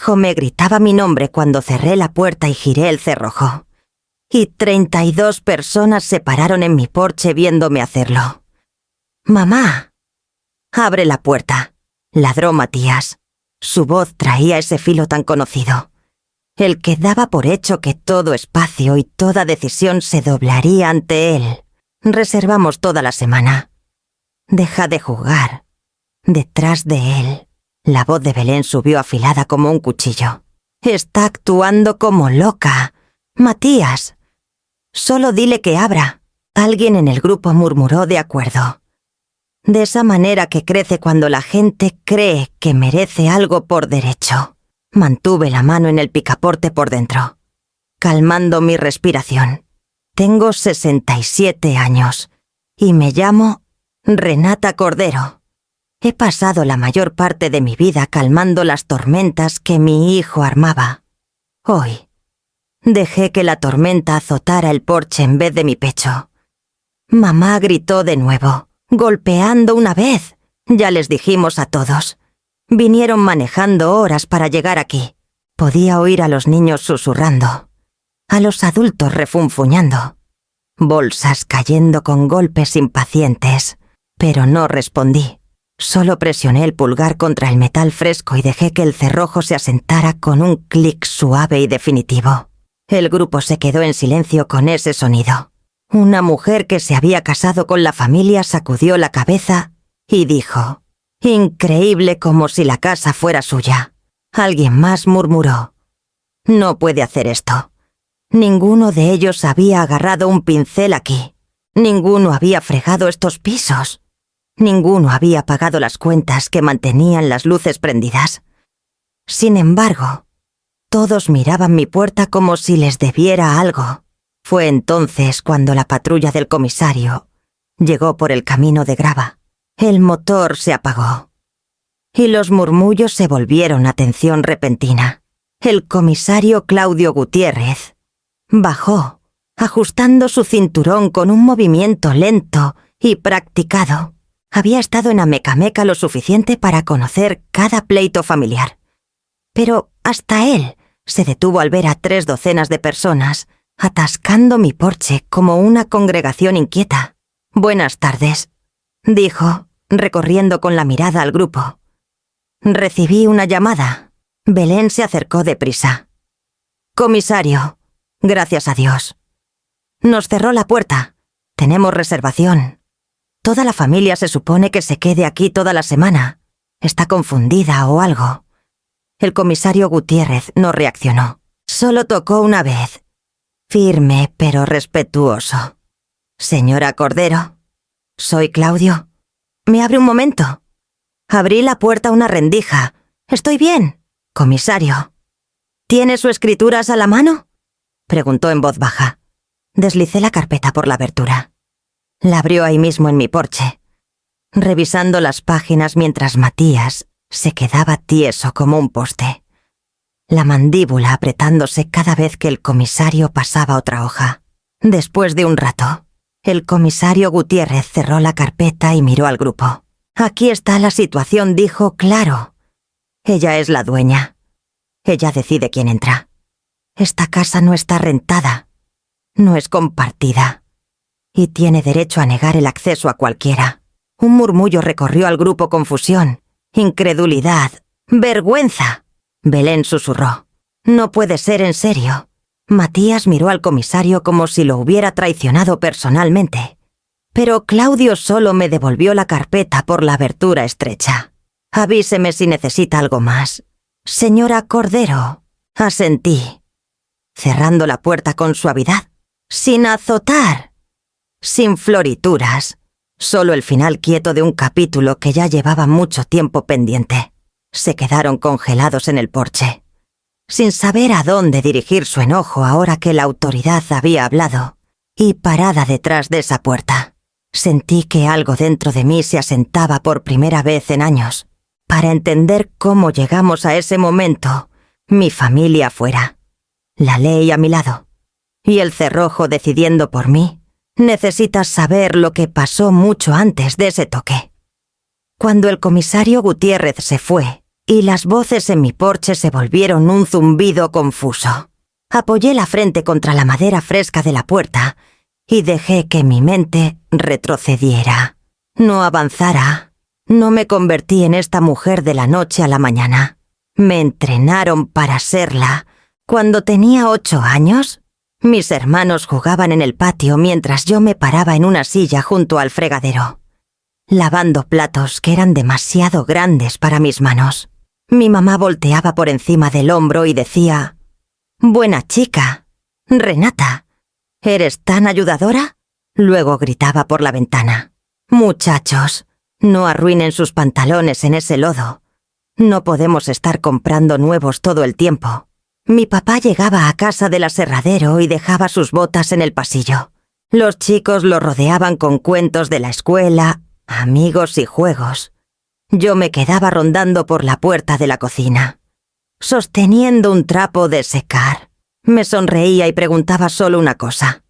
hijo me gritaba mi nombre cuando cerré la puerta y giré el cerrojo. Y 32 personas se pararon en mi porche viéndome hacerlo. «¡Mamá!». «Abre la puerta», ladró Matías. Su voz traía ese filo tan conocido, el que daba por hecho que todo espacio y toda decisión se doblaría ante él. «Reservamos toda la semana. Deja de jugar». Detrás de él, la voz de Belén subió afilada como un cuchillo. «Está actuando como loca. Matías, solo dile que abra». Alguien en el grupo murmuró de acuerdo. De esa manera que crece cuando la gente cree que merece algo por derecho. Mantuve la mano en el picaporte por dentro, calmando mi respiración. Tengo 67 años y me llamo Renata Cordero. He pasado la mayor parte de mi vida calmando las tormentas que mi hijo armaba. Hoy, dejé que la tormenta azotara el porche en vez de mi pecho. Mamá gritó de nuevo, golpeando una vez. Ya les dijimos a todos. Vinieron manejando horas para llegar aquí. Podía oír a los niños susurrando, a los adultos refunfuñando, bolsas cayendo con golpes impacientes, pero no respondí. Solo presioné el pulgar contra el metal fresco y dejé que el cerrojo se asentara con un clic suave y definitivo. El grupo se quedó en silencio con ese sonido. Una mujer que se había casado con la familia sacudió la cabeza y dijo: «Increíble, como si la casa fuera suya». Alguien más murmuró: «No puede hacer esto». Ninguno de ellos había agarrado un pincel aquí. Ninguno había fregado estos pisos. Ninguno había pagado las cuentas que mantenían las luces prendidas. Sin embargo, todos miraban mi puerta como si les debiera algo. Fue entonces cuando la patrulla del comisario llegó por el camino de grava. El motor se apagó y los murmullos se volvieron a tensión repentina. El comisario Claudio Gutiérrez bajó, ajustando su cinturón con un movimiento lento y practicado. Había estado en Amecameca lo suficiente para conocer cada pleito familiar. Pero hasta él se detuvo al ver a 3 docenas de personas atascando mi porche como una congregación inquieta. «Buenas tardes», dijo, recorriendo con la mirada al grupo. «Recibí una llamada». Belén se acercó deprisa. «Comisario, gracias a Dios. Nos cerró la puerta. Tenemos reservación. Toda la familia se supone que se quede aquí toda la semana. Está confundida o algo». El comisario Gutiérrez no reaccionó. Solo tocó una vez, firme pero respetuoso. «Señora Cordero, soy Claudio. ¿Me abre un momento?». Abrí la puerta a una rendija. «Estoy bien, comisario». «¿Tiene sus escrituras a la mano?», preguntó en voz baja. Deslicé la carpeta por la abertura. La abrió ahí mismo en mi porche, revisando las páginas mientras Matías se quedaba tieso como un poste, la mandíbula apretándose cada vez que el comisario pasaba otra hoja. Después de un rato, el comisario Gutiérrez cerró la carpeta y miró al grupo. «Aquí está la situación», dijo claro. «Ella es la dueña. Ella decide quién entra. Esta casa no está rentada, no es compartida, y tiene derecho a negar el acceso a cualquiera». Un murmullo recorrió al grupo: confusión, incredulidad, vergüenza. Belén susurró: «No puede ser en serio». Matías miró al comisario como si lo hubiera traicionado personalmente. Pero Claudio solo me devolvió la carpeta por la abertura estrecha. «Avíseme si necesita algo más, señora Cordero». Asentí, cerrando la puerta con suavidad, sin azotar, sin florituras, solo el final quieto de un capítulo que ya llevaba mucho tiempo pendiente. Se quedaron congelados en el porche, sin saber a dónde dirigir su enojo ahora que la autoridad había hablado. Y parada detrás de esa puerta, sentí que algo dentro de mí se asentaba por primera vez en años, para entender cómo llegamos a ese momento. Mi familia afuera, la ley a mi lado, y el cerrojo decidiendo por mí. Necesitas saber lo que pasó mucho antes de ese toque. Cuando el comisario Gutiérrez se fue, y las voces en mi porche se volvieron un zumbido confuso. Apoyé la frente contra la madera fresca de la puerta y dejé que mi mente retrocediera. No avanzara. No me convertí en esta mujer de la noche a la mañana. Me entrenaron para serla. Cuando tenía 8 años, mis hermanos jugaban en el patio mientras yo me paraba en una silla junto al fregadero, lavando platos que eran demasiado grandes para mis manos. Mi mamá volteaba por encima del hombro y decía: «Buena chica, Renata, ¿eres tan ayudadora?». Luego gritaba por la ventana: «Muchachos, no arruinen sus pantalones en ese lodo. No podemos estar comprando nuevos todo el tiempo». Mi papá llegaba a casa del aserradero y dejaba sus botas en el pasillo. Los chicos lo rodeaban con cuentos de la escuela, amigos y juegos. Yo me quedaba rondando por la puerta de la cocina, sosteniendo un trapo de secar. Me sonreía y preguntaba solo una cosa: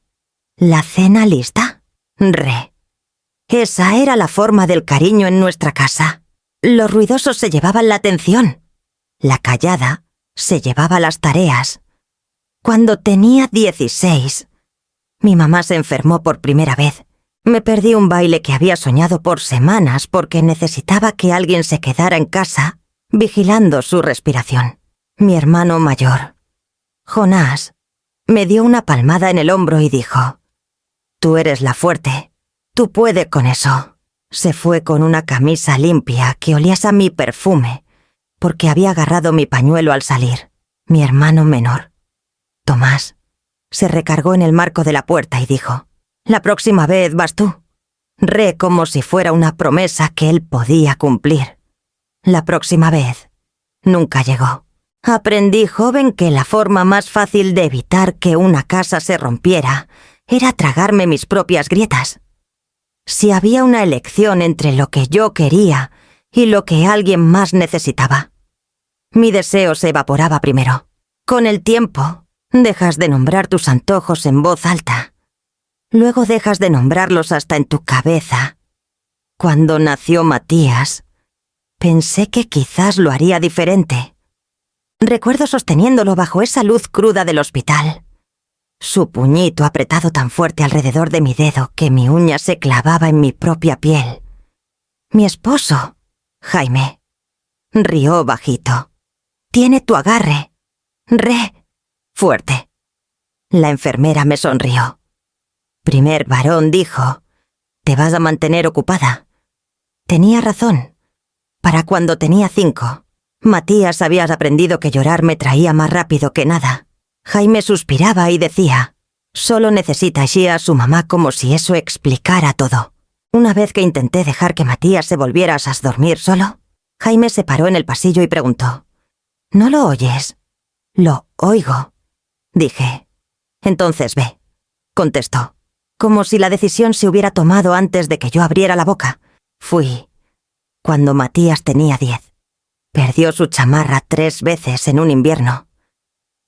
¿la cena lista? Esa era la forma del cariño en nuestra casa. Los ruidosos se llevaban la atención. La callada se llevaba las tareas. Cuando tenía 16, mi mamá se enfermó por primera vez. Me perdí un baile que había soñado por semanas porque necesitaba que alguien se quedara en casa vigilando su respiración. Mi hermano mayor, Jonás, me dio una palmada en el hombro y dijo: «Tú eres la fuerte, tú puedes con eso». Se fue con una camisa limpia que olía a mi perfume, porque había agarrado mi pañuelo al salir. Mi hermano menor, Tomás, se recargó en el marco de la puerta y dijo: «La próxima vez vas tú». Como si fuera una promesa que él podía cumplir. La próxima vez nunca llegó. Aprendí joven que la forma más fácil de evitar que una casa se rompiera era tragarme mis propias grietas. Si había una elección entre lo que yo quería y lo que alguien más necesitaba, mi deseo se evaporaba primero. Con el tiempo, dejas de nombrar tus antojos en voz alta. Luego dejas de nombrarlos hasta en tu cabeza. Cuando nació Matías, pensé que quizás lo haría diferente. Recuerdo sosteniéndolo bajo esa luz cruda del hospital, su puñito apretado tan fuerte alrededor de mi dedo que mi uña se clavaba en mi propia piel. Mi esposo, Jaime, rió bajito. «Tiene tu agarre. Fuerte». La enfermera me sonrió. «Primer varón», dijo, «te vas a mantener ocupada». Tenía razón. Para cuando tenía 5, Matías había aprendido que llorar me traía más rápido que nada. Jaime suspiraba y decía: «Solo necesita ir a su mamá», como si eso explicara todo. Una vez que intenté dejar que Matías se volviera a dormir solo, Jaime se paró en el pasillo y preguntó: «¿No lo oyes?» «Lo oigo», dije. «Entonces ve», contestó, como si la decisión se hubiera tomado antes de que yo abriera la boca. Fui cuando Matías tenía 10. Perdió su chamarra 3 veces en un invierno.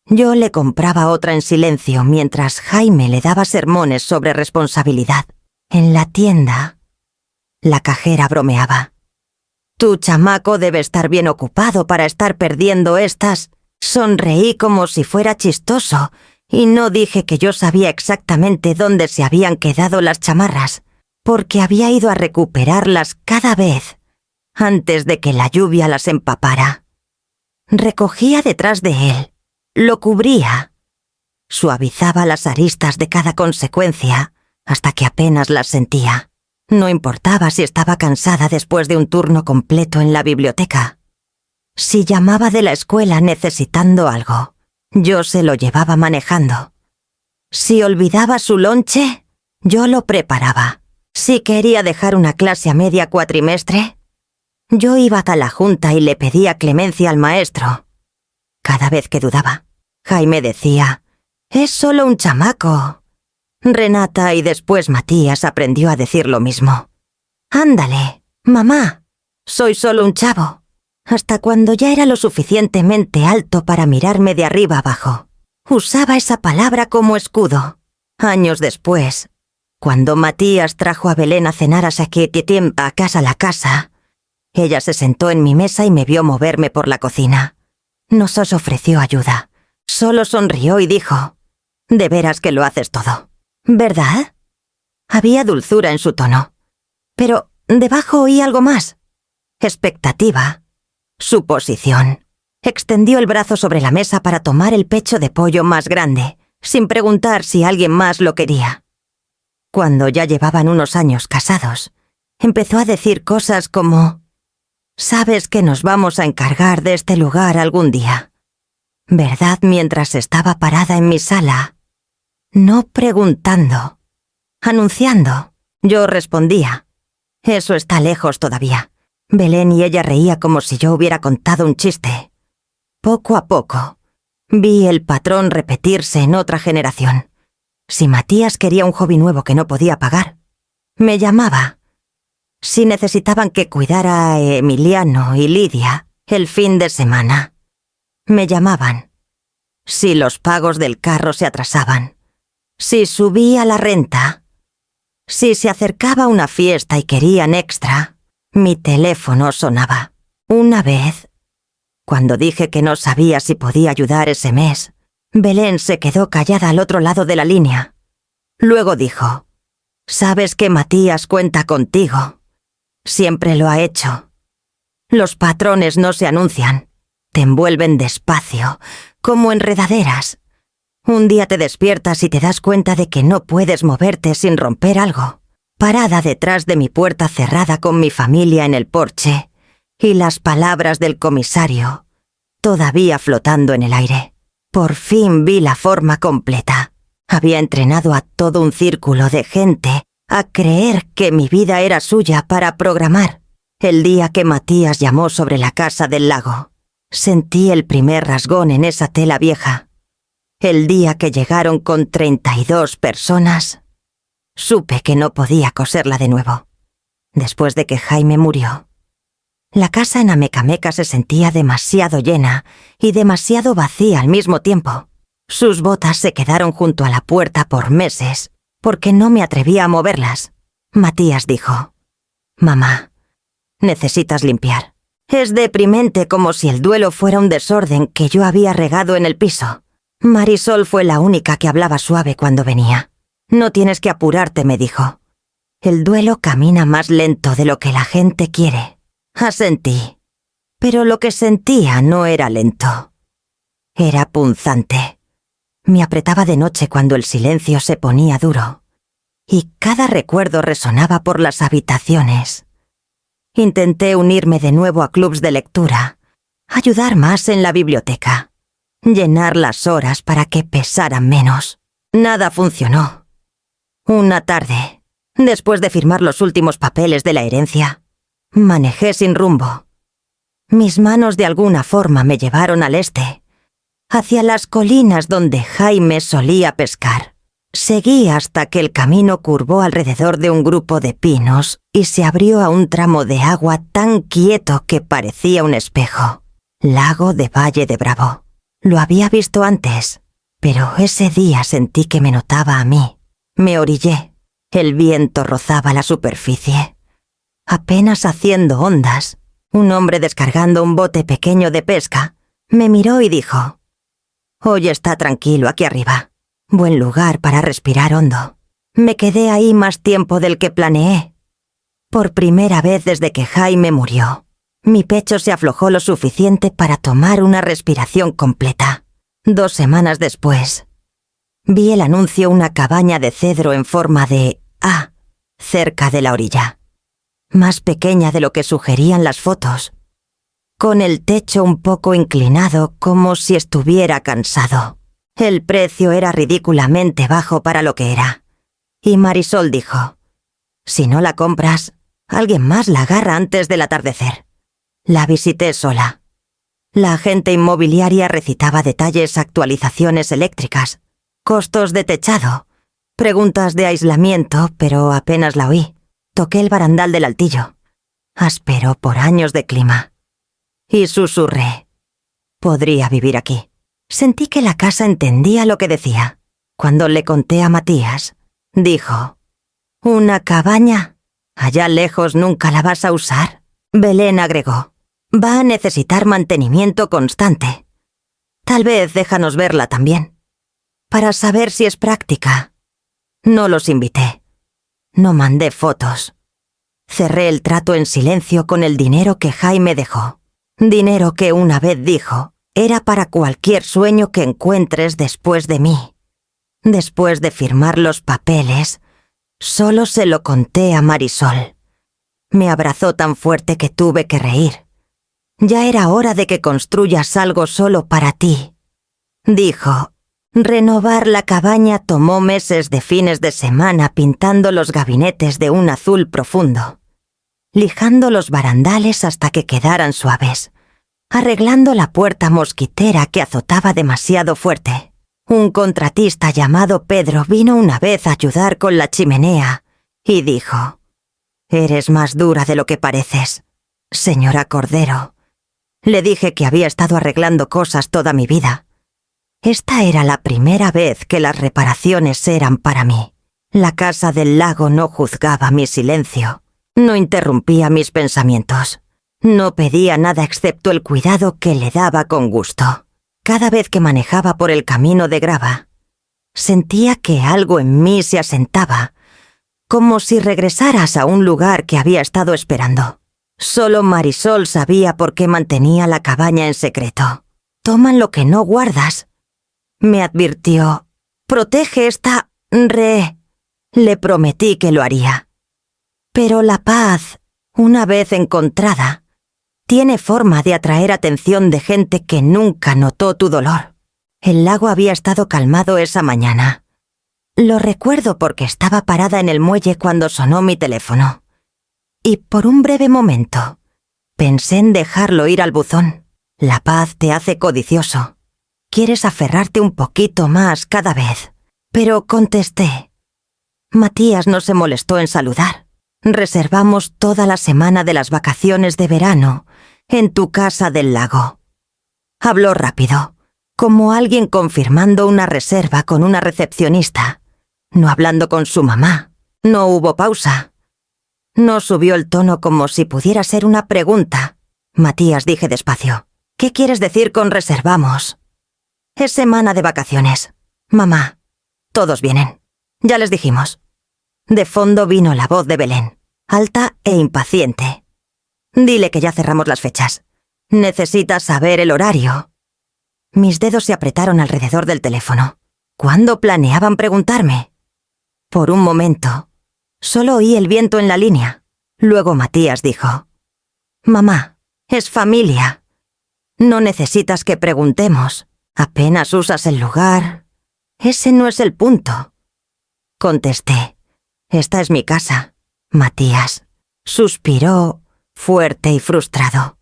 Yo le compraba otra en silencio mientras Jaime le daba sermones sobre responsabilidad. En la tienda, la cajera bromeaba: «Tu chamaco debe estar bien ocupado para estar perdiendo estas». Sonreí como si fuera chistoso y no dije que yo sabía exactamente dónde se habían quedado las chamarras, porque había ido a recuperarlas cada vez antes de que la lluvia las empapara. Recogía detrás de él, lo cubría, suavizaba las aristas de cada consecuencia hasta que apenas las sentía. No importaba si estaba cansada después de un turno completo en la biblioteca. Si llamaba de la escuela necesitando algo, yo se lo llevaba manejando. Si olvidaba su lonche, yo lo preparaba. Si quería dejar una clase a media cuatrimestre, yo iba a la junta y le pedía clemencia al maestro. Cada vez que dudaba, Jaime decía: «Es solo un chamaco». Renata y después Matías aprendió a decir lo mismo. «Ándale, mamá, soy solo un chavo», hasta cuando ya era lo suficientemente alto para mirarme de arriba abajo. Usaba esa palabra como escudo. Años después, cuando Matías trajo a Belén a cenar a Saquetitim a casa, Ella se sentó en mi mesa y me vio moverme por la cocina. No os ofreció ayuda. Solo sonrió y dijo: «De veras que lo haces todo, ¿verdad?». Había dulzura en su tono. Pero debajo oí algo más. Expectativa. Suposición. Extendió el brazo sobre la mesa para tomar el pecho de pollo más grande, sin preguntar si alguien más lo quería. Cuando ya llevaban unos años casados, empezó a decir cosas como: «Sabes que nos vamos a encargar de este lugar algún día, ¿verdad?», mientras estaba parada en mi sala. No preguntando, anunciando. Yo respondía: «Eso está lejos todavía». Belén y ella reía como si yo hubiera contado un chiste. Poco a poco, vi el patrón repetirse en otra generación. Si Matías quería un hobby nuevo que no podía pagar, me llamaba. Si necesitaban que cuidara a Emiliano y Lidia el fin de semana, me llamaban. Si los pagos del carro se atrasaban, si subía la renta, si se acercaba una fiesta y querían extra, mi teléfono sonaba. Una vez, cuando dije que no sabía si podía ayudar ese mes, Belén se quedó callada al otro lado de la línea. Luego dijo: «Sabes que Matías cuenta contigo. Siempre lo ha hecho. Los patrones no se anuncian, te envuelven despacio, como enredaderas. Un día te despiertas y te das cuenta de que no puedes moverte sin romper algo». Parada detrás de mi puerta cerrada con mi familia en el porche, y las palabras del comisario todavía flotando en el aire. Por fin vi la forma completa. Había entrenado a todo un círculo de gente a creer que mi vida era suya para programar. El día que Matías llamó sobre la casa del lago, sentí el primer rasgón en esa tela vieja. El día que llegaron con 32 personas, supe que no podía coserla de nuevo. Después de que Jaime murió, la casa en Amecameca se sentía demasiado llena y demasiado vacía al mismo tiempo. Sus botas se quedaron junto a la puerta por meses, porque no me atrevía a moverlas. Matías dijo: «Mamá, necesitas limpiar». Es deprimente, como si el duelo fuera un desorden que yo había regado en el piso. Marisol fue la única que hablaba suave cuando venía. «No tienes que apurarte», me dijo. «El duelo camina más lento de lo que la gente quiere». Asentí. Pero lo que sentía no era lento. Era punzante. Me apretaba de noche cuando el silencio se ponía duro, y cada recuerdo resonaba por las habitaciones. Intenté unirme de nuevo a clubs de lectura, ayudar más en la biblioteca, llenar las horas para que pesaran menos. Nada funcionó. Una tarde, después de firmar los últimos papeles de la herencia, manejé sin rumbo. Mis manos de alguna forma me llevaron al este, hacia las colinas donde Jaime solía pescar. Seguí hasta que el camino curvó alrededor de un grupo de pinos y se abrió a un tramo de agua tan quieto que parecía un espejo. Lago de Valle de Bravo. Lo había visto antes, pero ese día sentí que me notaba a mí. Me orillé. El viento rozaba la superficie. Apenas haciendo ondas, un hombre descargando un bote pequeño de pesca me miró y dijo: «Hoy está tranquilo aquí arriba. Buen lugar para respirar hondo». Me quedé ahí más tiempo del que planeé. Por primera vez desde que Jaime murió, mi pecho se aflojó lo suficiente para tomar una respiración completa. 2 semanas después, vi el anuncio: una cabaña de cedro en forma de A, cerca de la orilla. Más pequeña de lo que sugerían las fotos, con el techo un poco inclinado como si estuviera cansado. El precio era ridículamente bajo para lo que era. Y Marisol dijo: «Si no la compras, alguien más la agarra antes del atardecer». La visité sola. La agente inmobiliaria recitaba detalles: actualizaciones eléctricas, costos de techado, preguntas de aislamiento, pero apenas la oí. Toqué el barandal del altillo, áspero por años de clima, y susurré: «Podría vivir aquí». Sentí que la casa entendía lo que decía. Cuando le conté a Matías, dijo: «¿Una cabaña? Allá lejos nunca la vas a usar». Belén agregó: va a necesitar mantenimiento constante. Tal vez déjanos verla también, para saber si es práctica. No los invité. No mandé fotos. Cerré el trato en silencio con el dinero que Jaime dejó. Dinero que una vez dijo era para cualquier sueño que encuentres después de mí. Después de firmar los papeles, solo se lo conté a Marisol. Me abrazó tan fuerte que tuve que reír. Ya era hora de que construyas algo solo para ti. Dijo: renovar la cabaña tomó meses de fines de semana pintando los gabinetes de un azul profundo, lijando los barandales hasta que quedaran suaves, arreglando la puerta mosquitera que azotaba demasiado fuerte. Un contratista llamado Pedro vino una vez a ayudar con la chimenea y dijo: eres más dura de lo que pareces, señora Cordero. Le dije que había estado arreglando cosas toda mi vida. Esta era la primera vez que las reparaciones eran para mí. La casa del lago no juzgaba mi silencio, no interrumpía mis pensamientos. No pedía nada excepto el cuidado que le daba con gusto. Cada vez que manejaba por el camino de grava, sentía que algo en mí se asentaba, como si regresaras a un lugar que había estado esperando. Solo Marisol sabía por qué mantenía la cabaña en secreto. Toman lo que no guardas, me advirtió. Protege esta Le prometí que lo haría. Pero la paz, una vez encontrada, tiene forma de atraer atención de gente que nunca notó tu dolor. El lago había estado calmado esa mañana. Lo recuerdo porque estaba parada en el muelle cuando sonó mi teléfono. Y por un breve momento, pensé en dejarlo ir al buzón. La paz te hace codicioso. Quieres aferrarte un poquito más cada vez. Pero contesté. Matías no se molestó en saludar. Reservamos toda la semana de las vacaciones de verano en tu casa del lago. Habló rápido, como alguien confirmando una reserva con una recepcionista, no hablando con su mamá. No hubo pausa. No subió el tono como si pudiera ser una pregunta. Matías, dije despacio. ¿Qué quieres decir con reservamos? Es semana de vacaciones. Mamá, todos vienen. Ya les dijimos. De fondo vino la voz de Belén, alta e impaciente. Dile que ya cerramos las fechas. Necesitas saber el horario. Mis dedos se apretaron alrededor del teléfono. ¿Cuándo planeaban preguntarme? Por un momento, solo oí el viento en la línea. Luego Matías dijo: Mamá, es familia. No necesitas que preguntemos. Apenas usas el lugar. Ese no es el punto. Contesté: esta es mi casa. Matías suspiró, fuerte y frustrado.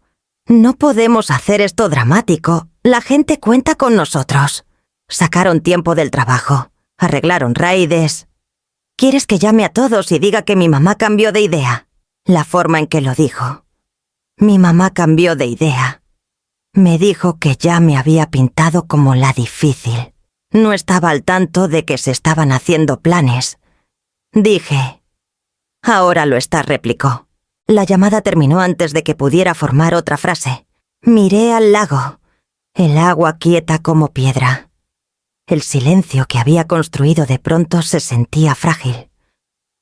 No podemos hacer esto dramático. La gente cuenta con nosotros. Sacaron tiempo del trabajo. Arreglaron raídes. ¿Quieres que llame a todos y diga que mi mamá cambió de idea? La forma en que lo dijo. Mi mamá cambió de idea. Me dijo que ya me había pintado como la difícil. No estaba al tanto de que se estaban haciendo planes. Dije: ahora lo está, replicó. La llamada terminó antes de que pudiera formar otra frase. Miré al lago, el agua quieta como piedra. El silencio que había construido de pronto se sentía frágil,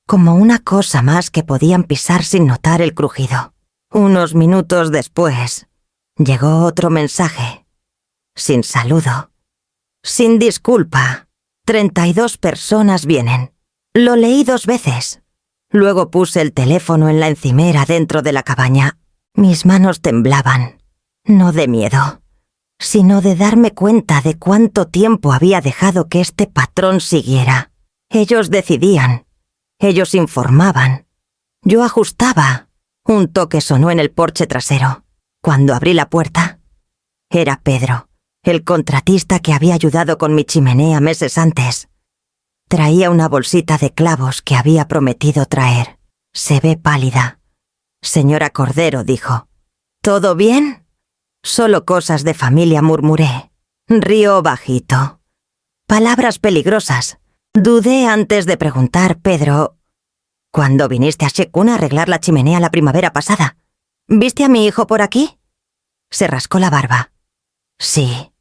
como una cosa más que podían pisar sin notar el crujido. Unos minutos después, llegó otro mensaje, sin saludo, sin disculpa. 32 personas vienen. Lo leí 2 veces. Luego puse el teléfono en la encimera dentro de la cabaña. Mis manos temblaban, no de miedo, sino de darme cuenta de cuánto tiempo había dejado que este patrón siguiera. Ellos decidían, ellos informaban. Yo ajustaba. Un toque sonó en el porche trasero. Cuando abrí la puerta, era Pedro, el contratista que había ayudado con mi chimenea meses antes. Traía una bolsita de clavos que había prometido traer. Se ve pálida. Señora Cordero, dijo. ¿Todo bien? Solo cosas de familia, murmuré. Rió bajito. Palabras peligrosas. Dudé antes de preguntar, Pedro. ¿Cuándo viniste a Shekun a arreglar la chimenea la primavera pasada? ¿Viste a mi hijo por aquí? Se rascó la barba. Sí.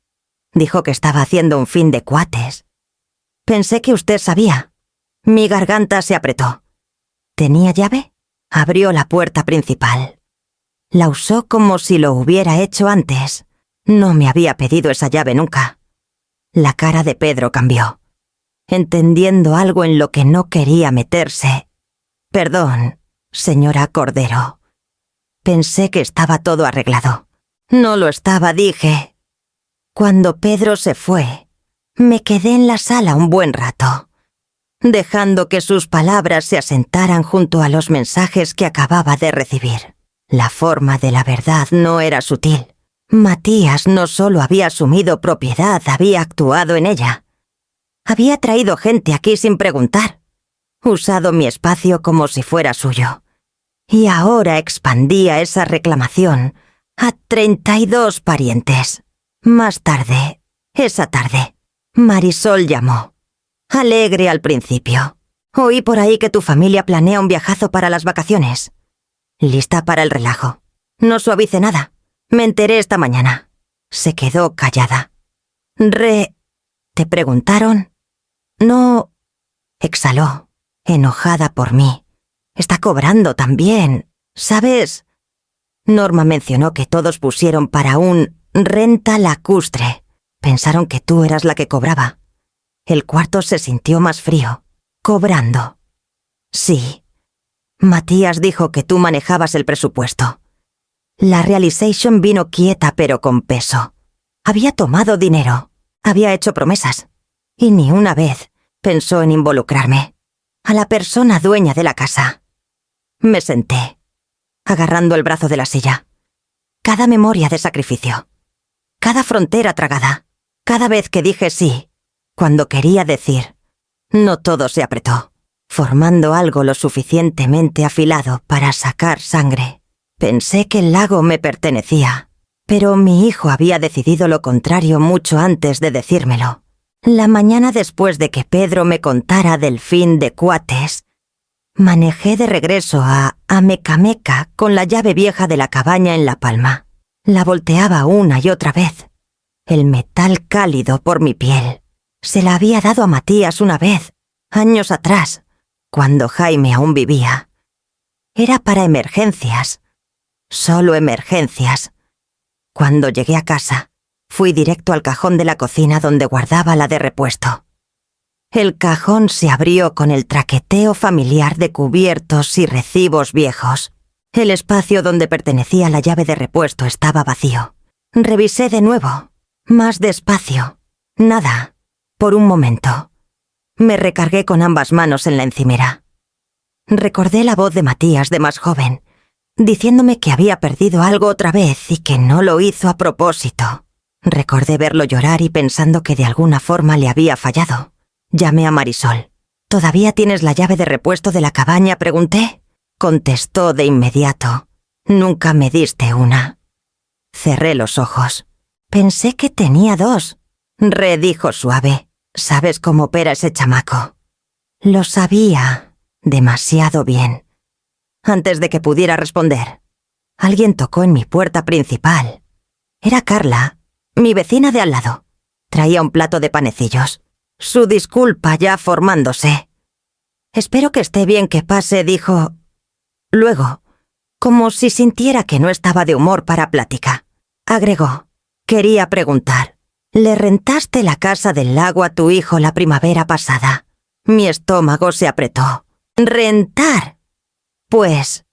Dijo que estaba haciendo un fin de cuates. Pensé que usted sabía. Mi garganta se apretó. ¿Tenía llave? Abrió la puerta principal. La usó como si lo hubiera hecho antes. No me había pedido esa llave nunca. La cara de Pedro cambió, entendiendo algo en lo que no quería meterse. Perdón, señora Cordero. Pensé que estaba todo arreglado. No lo estaba, dije. Cuando Pedro se fue, me quedé en la sala un buen rato, dejando que sus palabras se asentaran junto a los mensajes que acababa de recibir. La forma de la verdad no era sutil. Matías no solo había asumido propiedad, había actuado en ella. Había traído gente aquí sin preguntar, usado mi espacio como si fuera suyo. Y ahora expandía esa reclamación a 32 parientes. Más tarde, esa tarde, Marisol llamó. Alegre al principio. Oí por ahí que tu familia planea un viajazo para las vacaciones. Lista para el relajo. No suavice nada. Me enteré esta mañana. Se quedó callada. ¿Te preguntaron? No. Exhaló, enojada por mí. Está cobrando también, ¿sabes? Norma mencionó que todos pusieron para un renta lacustre. Pensaron que tú eras la que cobraba. El cuarto se sintió más frío. Cobrando. Sí. Matías dijo que tú manejabas el presupuesto. La realization vino quieta pero con peso. Había tomado dinero. Había hecho promesas. Y ni una vez pensó en involucrarme. A la persona dueña de la casa. Me senté, agarrando el brazo de la silla. Cada memoria de sacrificio. Cada frontera tragada. Cada vez que dije sí, cuando quería decir, no todo se apretó, formando algo lo suficientemente afilado para sacar sangre. Pensé que el lago me pertenecía, pero mi hijo había decidido lo contrario mucho antes de decírmelo. La mañana después de que Pedro me contara del fin de cuates, manejé de regreso a Amecameca con la llave vieja de la cabaña en la palma. La volteaba una y otra vez. El metal cálido por mi piel. Se la había dado a Matías una vez, años atrás, cuando Jaime aún vivía. Era para emergencias. Solo emergencias. Cuando llegué a casa, fui directo al cajón de la cocina donde guardaba la de repuesto. El cajón se abrió con el traqueteo familiar de cubiertos y recibos viejos. El espacio donde pertenecía la llave de repuesto estaba vacío. Revisé de nuevo, más despacio. Nada, por un momento. Me recargué con ambas manos en la encimera. Recordé la voz de Matías de más joven, diciéndome que había perdido algo otra vez y que no lo hizo a propósito. Recordé verlo llorar y pensando que de alguna forma le había fallado. Llamé a Marisol. ¿Todavía tienes la llave de repuesto de la cabaña?, pregunté. Contestó de inmediato. Nunca me diste una. Cerré los ojos. Pensé que tenía dos. Dijo suave. ¿Sabes cómo opera ese chamaco? Lo sabía demasiado bien. Antes de que pudiera responder, alguien tocó en mi puerta principal. Era Carla, mi vecina de al lado. Traía un plato de panecillos. Su disculpa ya formándose. Espero que esté bien que pase, dijo. Luego, como si sintiera que no estaba de humor para plática, agregó. Quería preguntar. ¿Le rentaste la casa del lago a tu hijo la primavera pasada? Mi estómago se apretó. ¿Rentar? Pues,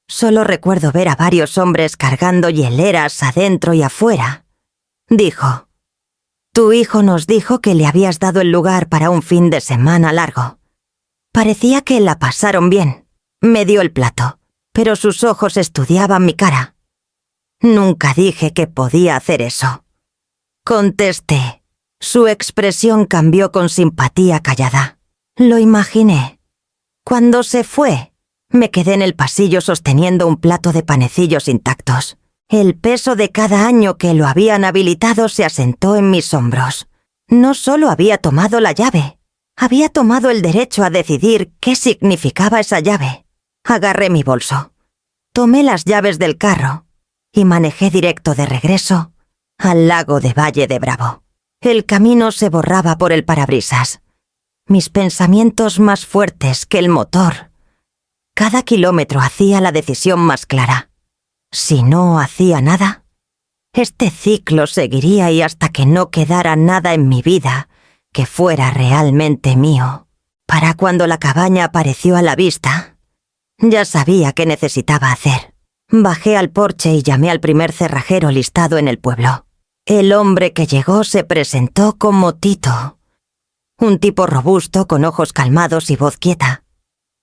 solo recuerdo ver a varios hombres cargando hieleras adentro y afuera. Dijo. Tu hijo nos dijo que le habías dado el lugar para un fin de semana largo. Parecía que la pasaron bien. Me dio el plato, pero sus ojos estudiaban mi cara. Nunca dije que podía hacer eso. Contesté. Su expresión cambió con simpatía callada. Lo imaginé. Cuando se fue, me quedé en el pasillo sosteniendo un plato de panecillos intactos. El peso de cada año que lo habían habilitado se asentó en mis hombros. No solo había tomado la llave, había tomado el derecho a decidir qué significaba esa llave. Agarré mi bolso. Tomé las llaves del carro y manejé directo de regreso al lago de Valle de Bravo. El camino se borraba por el parabrisas. Mis pensamientos más fuertes que el motor. Cada kilómetro hacía la decisión más clara. Si no hacía nada, este ciclo seguiría y hasta que no quedara nada en mi vida que fuera realmente mío. Para cuando la cabaña apareció a la vista, ya sabía qué necesitaba hacer. Bajé al porche y llamé al primer cerrajero listado en el pueblo. El hombre que llegó se presentó como Tito. Un tipo robusto con ojos calmados y voz quieta.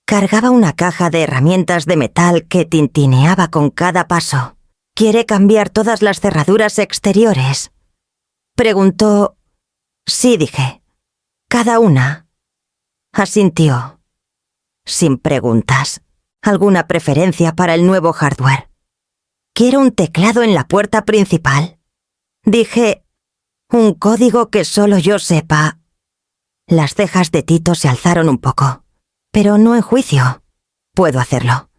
Cargaba una caja de herramientas de metal que tintineaba con cada paso. ¿Quiere cambiar todas las cerraduras exteriores?, preguntó. Sí, dije. ¿Cada una? Asintió. Sin preguntas. ¿Alguna preferencia para el nuevo hardware? Quiero un teclado en la puerta principal. Dije, un código que solo yo sepa. Las cejas de Tito se alzaron un poco, pero no en juicio. Puedo hacerlo.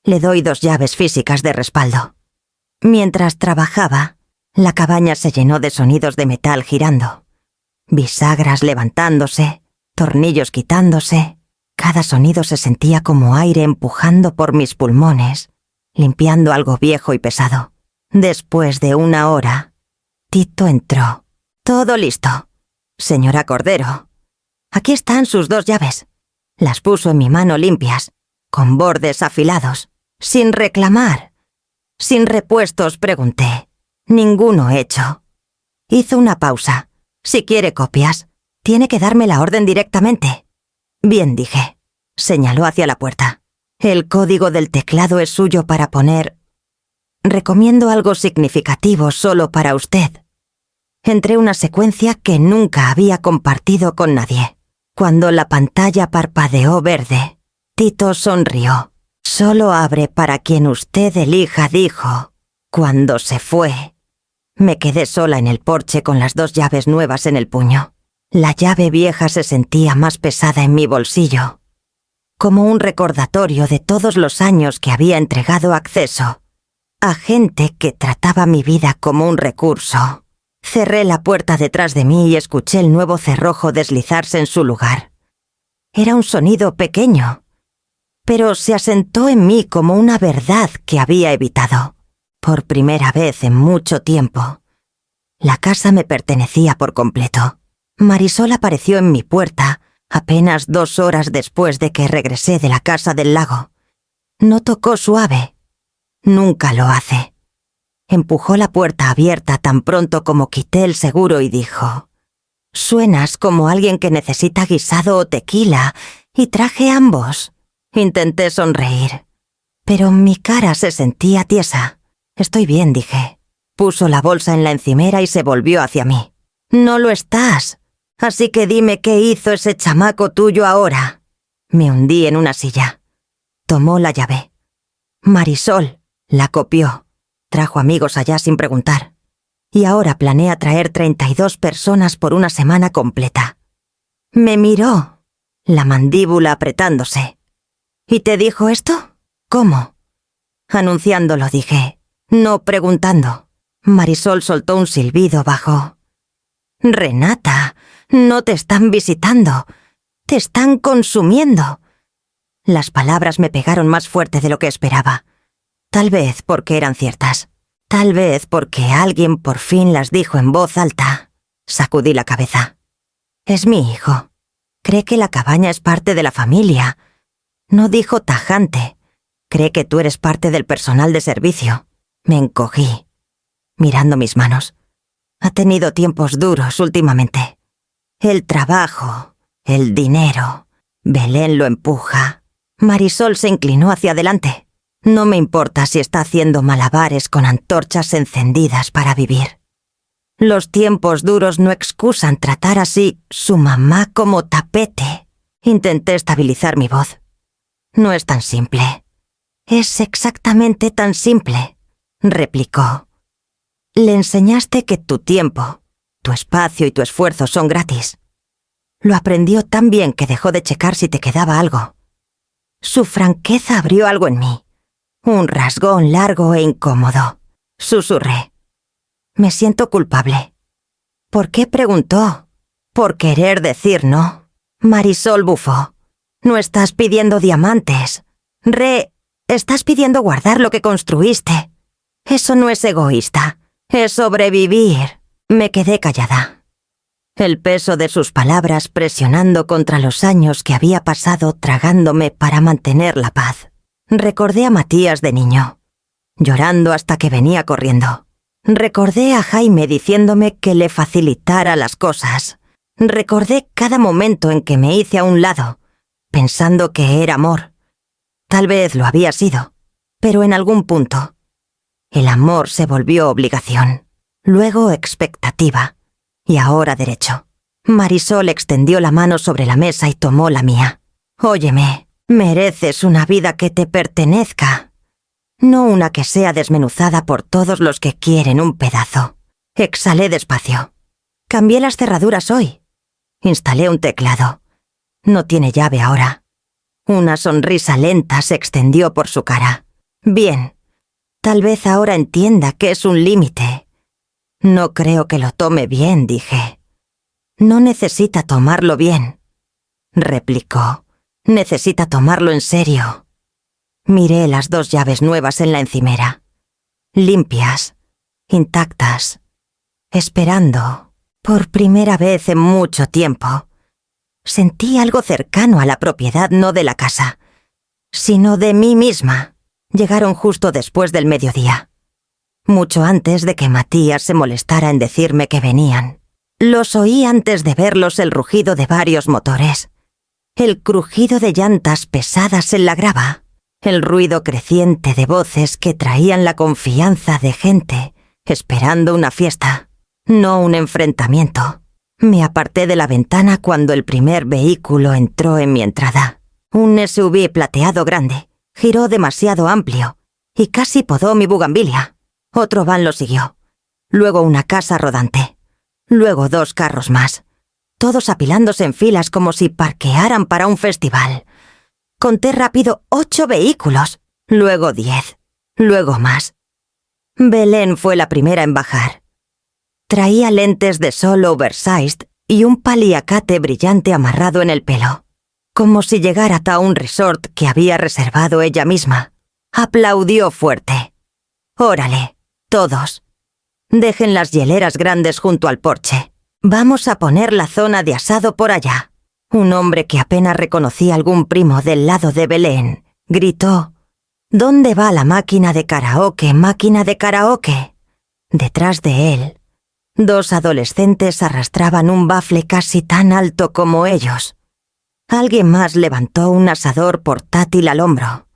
Le doy 2 llaves físicas de respaldo. Mientras trabajaba, la cabaña se llenó de sonidos de metal girando. Bisagras levantándose, tornillos quitándose. Cada sonido se sentía como aire empujando por mis pulmones, limpiando algo viejo y pesado. Después de 1 hora, Tito entró. Todo listo. Señora Cordero, aquí están sus 2 llaves. Las puso en mi mano limpias, con bordes afilados, sin reclamar. Sin repuestos, pregunté. Ninguno hecho. Hizo una pausa. Si quiere copias, tiene que darme la orden directamente. Bien, dije. Señaló hacia la puerta. El código del teclado es suyo para poner. Recomiendo algo significativo solo para usted. Entré una secuencia que nunca había compartido con nadie. Cuando la pantalla parpadeó verde, Tito sonrió. Solo abre para quien usted elija, dijo. Cuando se fue, me quedé sola en el porche con las 2 llaves nuevas en el puño. La llave vieja se sentía más pesada en mi bolsillo, como un recordatorio de todos los años que había entregado acceso a gente que trataba mi vida como un recurso. Cerré la puerta detrás de mí y escuché el nuevo cerrojo deslizarse en su lugar. Era un sonido pequeño, pero se asentó en mí como una verdad que había evitado. Por primera vez en mucho tiempo, la casa me pertenecía por completo. Marisol apareció en mi puerta apenas 2 horas después de que regresé de la casa del lago. No tocó suave. Nunca lo hace. Empujó la puerta abierta tan pronto como quité el seguro y dijo: «Suenas como alguien que necesita guisado o tequila, y traje ambos». Intenté sonreír, pero mi cara se sentía tiesa. «Estoy bien», dije. Puso la bolsa en la encimera y se volvió hacia mí. «No lo estás. Así que dime qué hizo ese chamaco tuyo ahora». Me hundí en una silla. Tomó la llave. Marisol la copió. Trajo amigos allá sin preguntar. Y ahora planea traer 32 personas por una semana completa. Me miró, la mandíbula apretándose. ¿Y te dijo esto? ¿Cómo? Anunciándolo, dije, no preguntando. Marisol soltó un silbido bajo. «Renata, no te están visitando. Te están consumiendo». Las palabras me pegaron más fuerte de lo que esperaba. Tal vez porque eran ciertas. Tal vez porque alguien por fin las dijo en voz alta. Sacudí la cabeza. «Es mi hijo. Cree que la cabaña es parte de la familia». No dijo tajante. «Cree que tú eres parte del personal de servicio». Me encogí, mirando mis manos. Ha tenido tiempos duros últimamente. El trabajo, el dinero. Belén lo empuja. Marisol se inclinó hacia adelante. No me importa si está haciendo malabares con antorchas encendidas para vivir. Los tiempos duros no excusan tratar así su mamá como tapete. Intenté estabilizar mi voz. «No es tan simple». «Es exactamente tan simple», replicó. «Le enseñaste que tu tiempo, tu espacio y tu esfuerzo son gratis. Lo aprendió tan bien que dejó de checar si te quedaba algo». Su franqueza abrió algo en mí. Un rasgón largo e incómodo. Susurré. Me siento culpable. ¿Por qué preguntó? Por querer decir no. Marisol bufó. No estás pidiendo diamantes. Estás pidiendo guardar lo que construiste. Eso no es egoísta. Es sobrevivir. Me quedé callada. El peso de sus palabras presionando contra los años que había pasado tragándome para mantener la paz. Recordé a Matías de niño, llorando hasta que venía corriendo. Recordé a Jaime diciéndome que le facilitara las cosas. Recordé cada momento en que me hice a un lado, pensando que era amor. Tal vez lo había sido, pero en algún punto. El amor se volvió obligación, luego expectativa, y ahora derecho. Marisol extendió la mano sobre la mesa y tomó la mía. Óyeme, mereces una vida que te pertenezca. No una que sea desmenuzada por todos los que quieren un pedazo. Exhalé despacio. Cambié las cerraduras hoy. Instalé un teclado. No tiene llave ahora. Una sonrisa lenta se extendió por su cara. Bien. Tal vez ahora entienda que es un límite. No creo que lo tome bien, dije. No necesita tomarlo bien, replicó. Necesita tomarlo en serio. Miré las 2 llaves nuevas en la encimera. Limpias, intactas, esperando, por primera vez en mucho tiempo. Sentí algo cercano a la propiedad, no de la casa, sino de mí misma. Llegaron justo después del mediodía, mucho antes de que Matías se molestara en decirme que venían. Los oí antes de verlos, el rugido de varios motores, el crujido de llantas pesadas en la grava, el ruido creciente de voces que traían la confianza de gente esperando una fiesta, no un enfrentamiento. Me aparté de la ventana cuando el primer vehículo entró en mi entrada. Un SUV plateado grande, giró demasiado amplio y casi podó mi bugambilia. Otro van lo siguió. Luego una casa rodante. Luego 2 carros más. Todos apilándose en filas como si parquearan para un festival. Conté rápido 8 vehículos. Luego 10. Luego más. Belén fue la primera en bajar. Traía lentes de sol oversized y un paliacate brillante amarrado en el pelo, como si llegara a un resort que había reservado ella misma. Aplaudió fuerte. Órale, todos. Dejen las hieleras grandes junto al porche. Vamos a poner la zona de asado por allá. Un hombre que apenas reconocía algún primo del lado de Belén gritó: ¿Dónde va la máquina de karaoke, máquina de karaoke? Detrás de él, 2 adolescentes arrastraban un bafle casi tan alto como ellos. Alguien más levantó un asador portátil al hombro.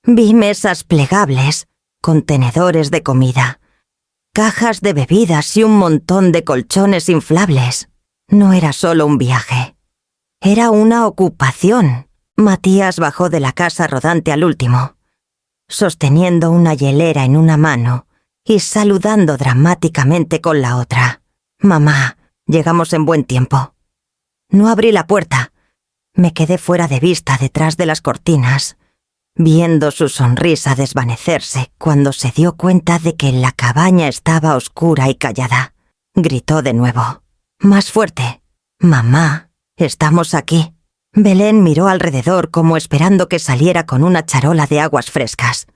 Vi mesas plegables, contenedores de comida, cajas de bebidas y un montón de colchones inflables. No era solo un viaje. Era una ocupación. Matías bajó de la casa rodante al último, sosteniendo una hielera en una mano y saludando dramáticamente con la otra. Mamá, llegamos en buen tiempo. No abrí la puerta. Me quedé fuera de vista detrás de las cortinas, viendo su sonrisa desvanecerse cuando se dio cuenta de que la cabaña estaba oscura y callada. Gritó de nuevo, más fuerte: «Mamá, estamos aquí». Belén miró alrededor como esperando que saliera con una charola de aguas frescas.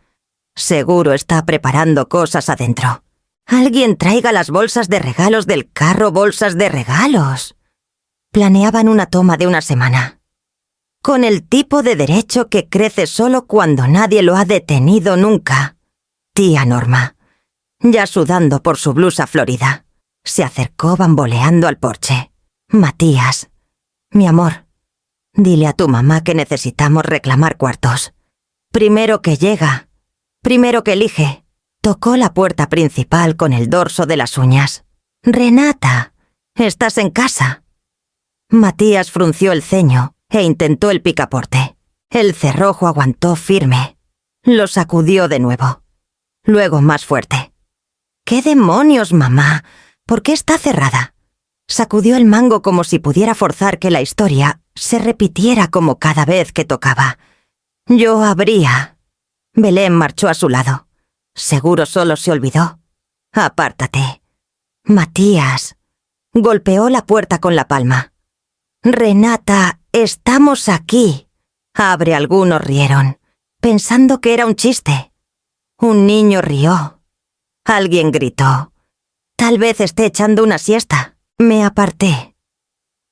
Seguro está preparando cosas adentro. Alguien traiga las bolsas de regalos del carro, bolsas de regalos. Planeaban una toma de una semana, con el tipo de derecho que crece solo cuando nadie lo ha detenido nunca. Tía Norma, ya sudando por su blusa florida, se acercó bamboleando al porche. Matías, mi amor, dile a tu mamá que necesitamos reclamar cuartos. Primero que llega, primero que elige. Tocó la puerta principal con el dorso de las uñas. Renata, ¿estás en casa? Matías frunció el ceño e intentó el picaporte. El cerrojo aguantó firme. Lo sacudió de nuevo. Luego más fuerte. ¿Qué demonios, mamá? ¿Por qué está cerrada? Sacudió el mango como si pudiera forzar que la historia se repitiera como cada vez que tocaba. Yo abría. Belén marchó a su lado. Seguro solo se olvidó. Apártate. Matías. Golpeó la puerta con la palma. Renata, estamos aquí. Algunos rieron, pensando que era un chiste. Un niño rió. Alguien gritó. Tal vez esté echando una siesta. Me aparté,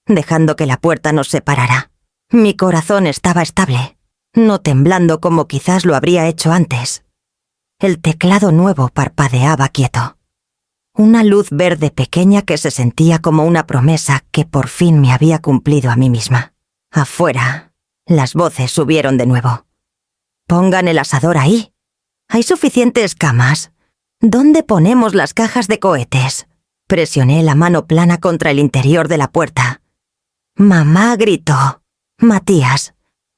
dejando que la puerta nos separara. Mi corazón estaba estable, no temblando como quizás lo habría hecho antes. El teclado nuevo parpadeaba quieto. Una luz verde pequeña que se sentía como una promesa que por fin me había cumplido a mí misma. Afuera, las voces subieron de nuevo. Pongan el asador ahí. Hay suficientes camas. ¿Dónde ponemos las cajas de cohetes? Presioné la mano plana contra el interior de la puerta. Mamá gritó. Matías,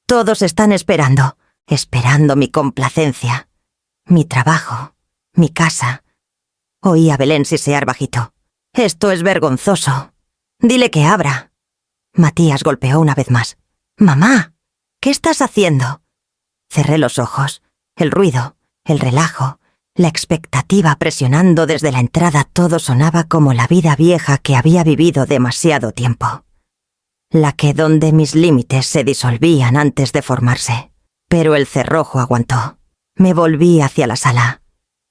todos están esperando mi complacencia, mi trabajo, mi casa. Oí a Belén sisear bajito. Esto es vergonzoso. Dile que abra. Matías golpeó una vez más. Mamá, ¿qué estás haciendo? Cerré los ojos. El ruido, el relajo, la expectativa presionando desde la entrada, todo sonaba como la vida vieja que había vivido demasiado tiempo. La que donde mis límites se disolvían antes de formarse. Pero el cerrojo aguantó. Me volví hacia la sala.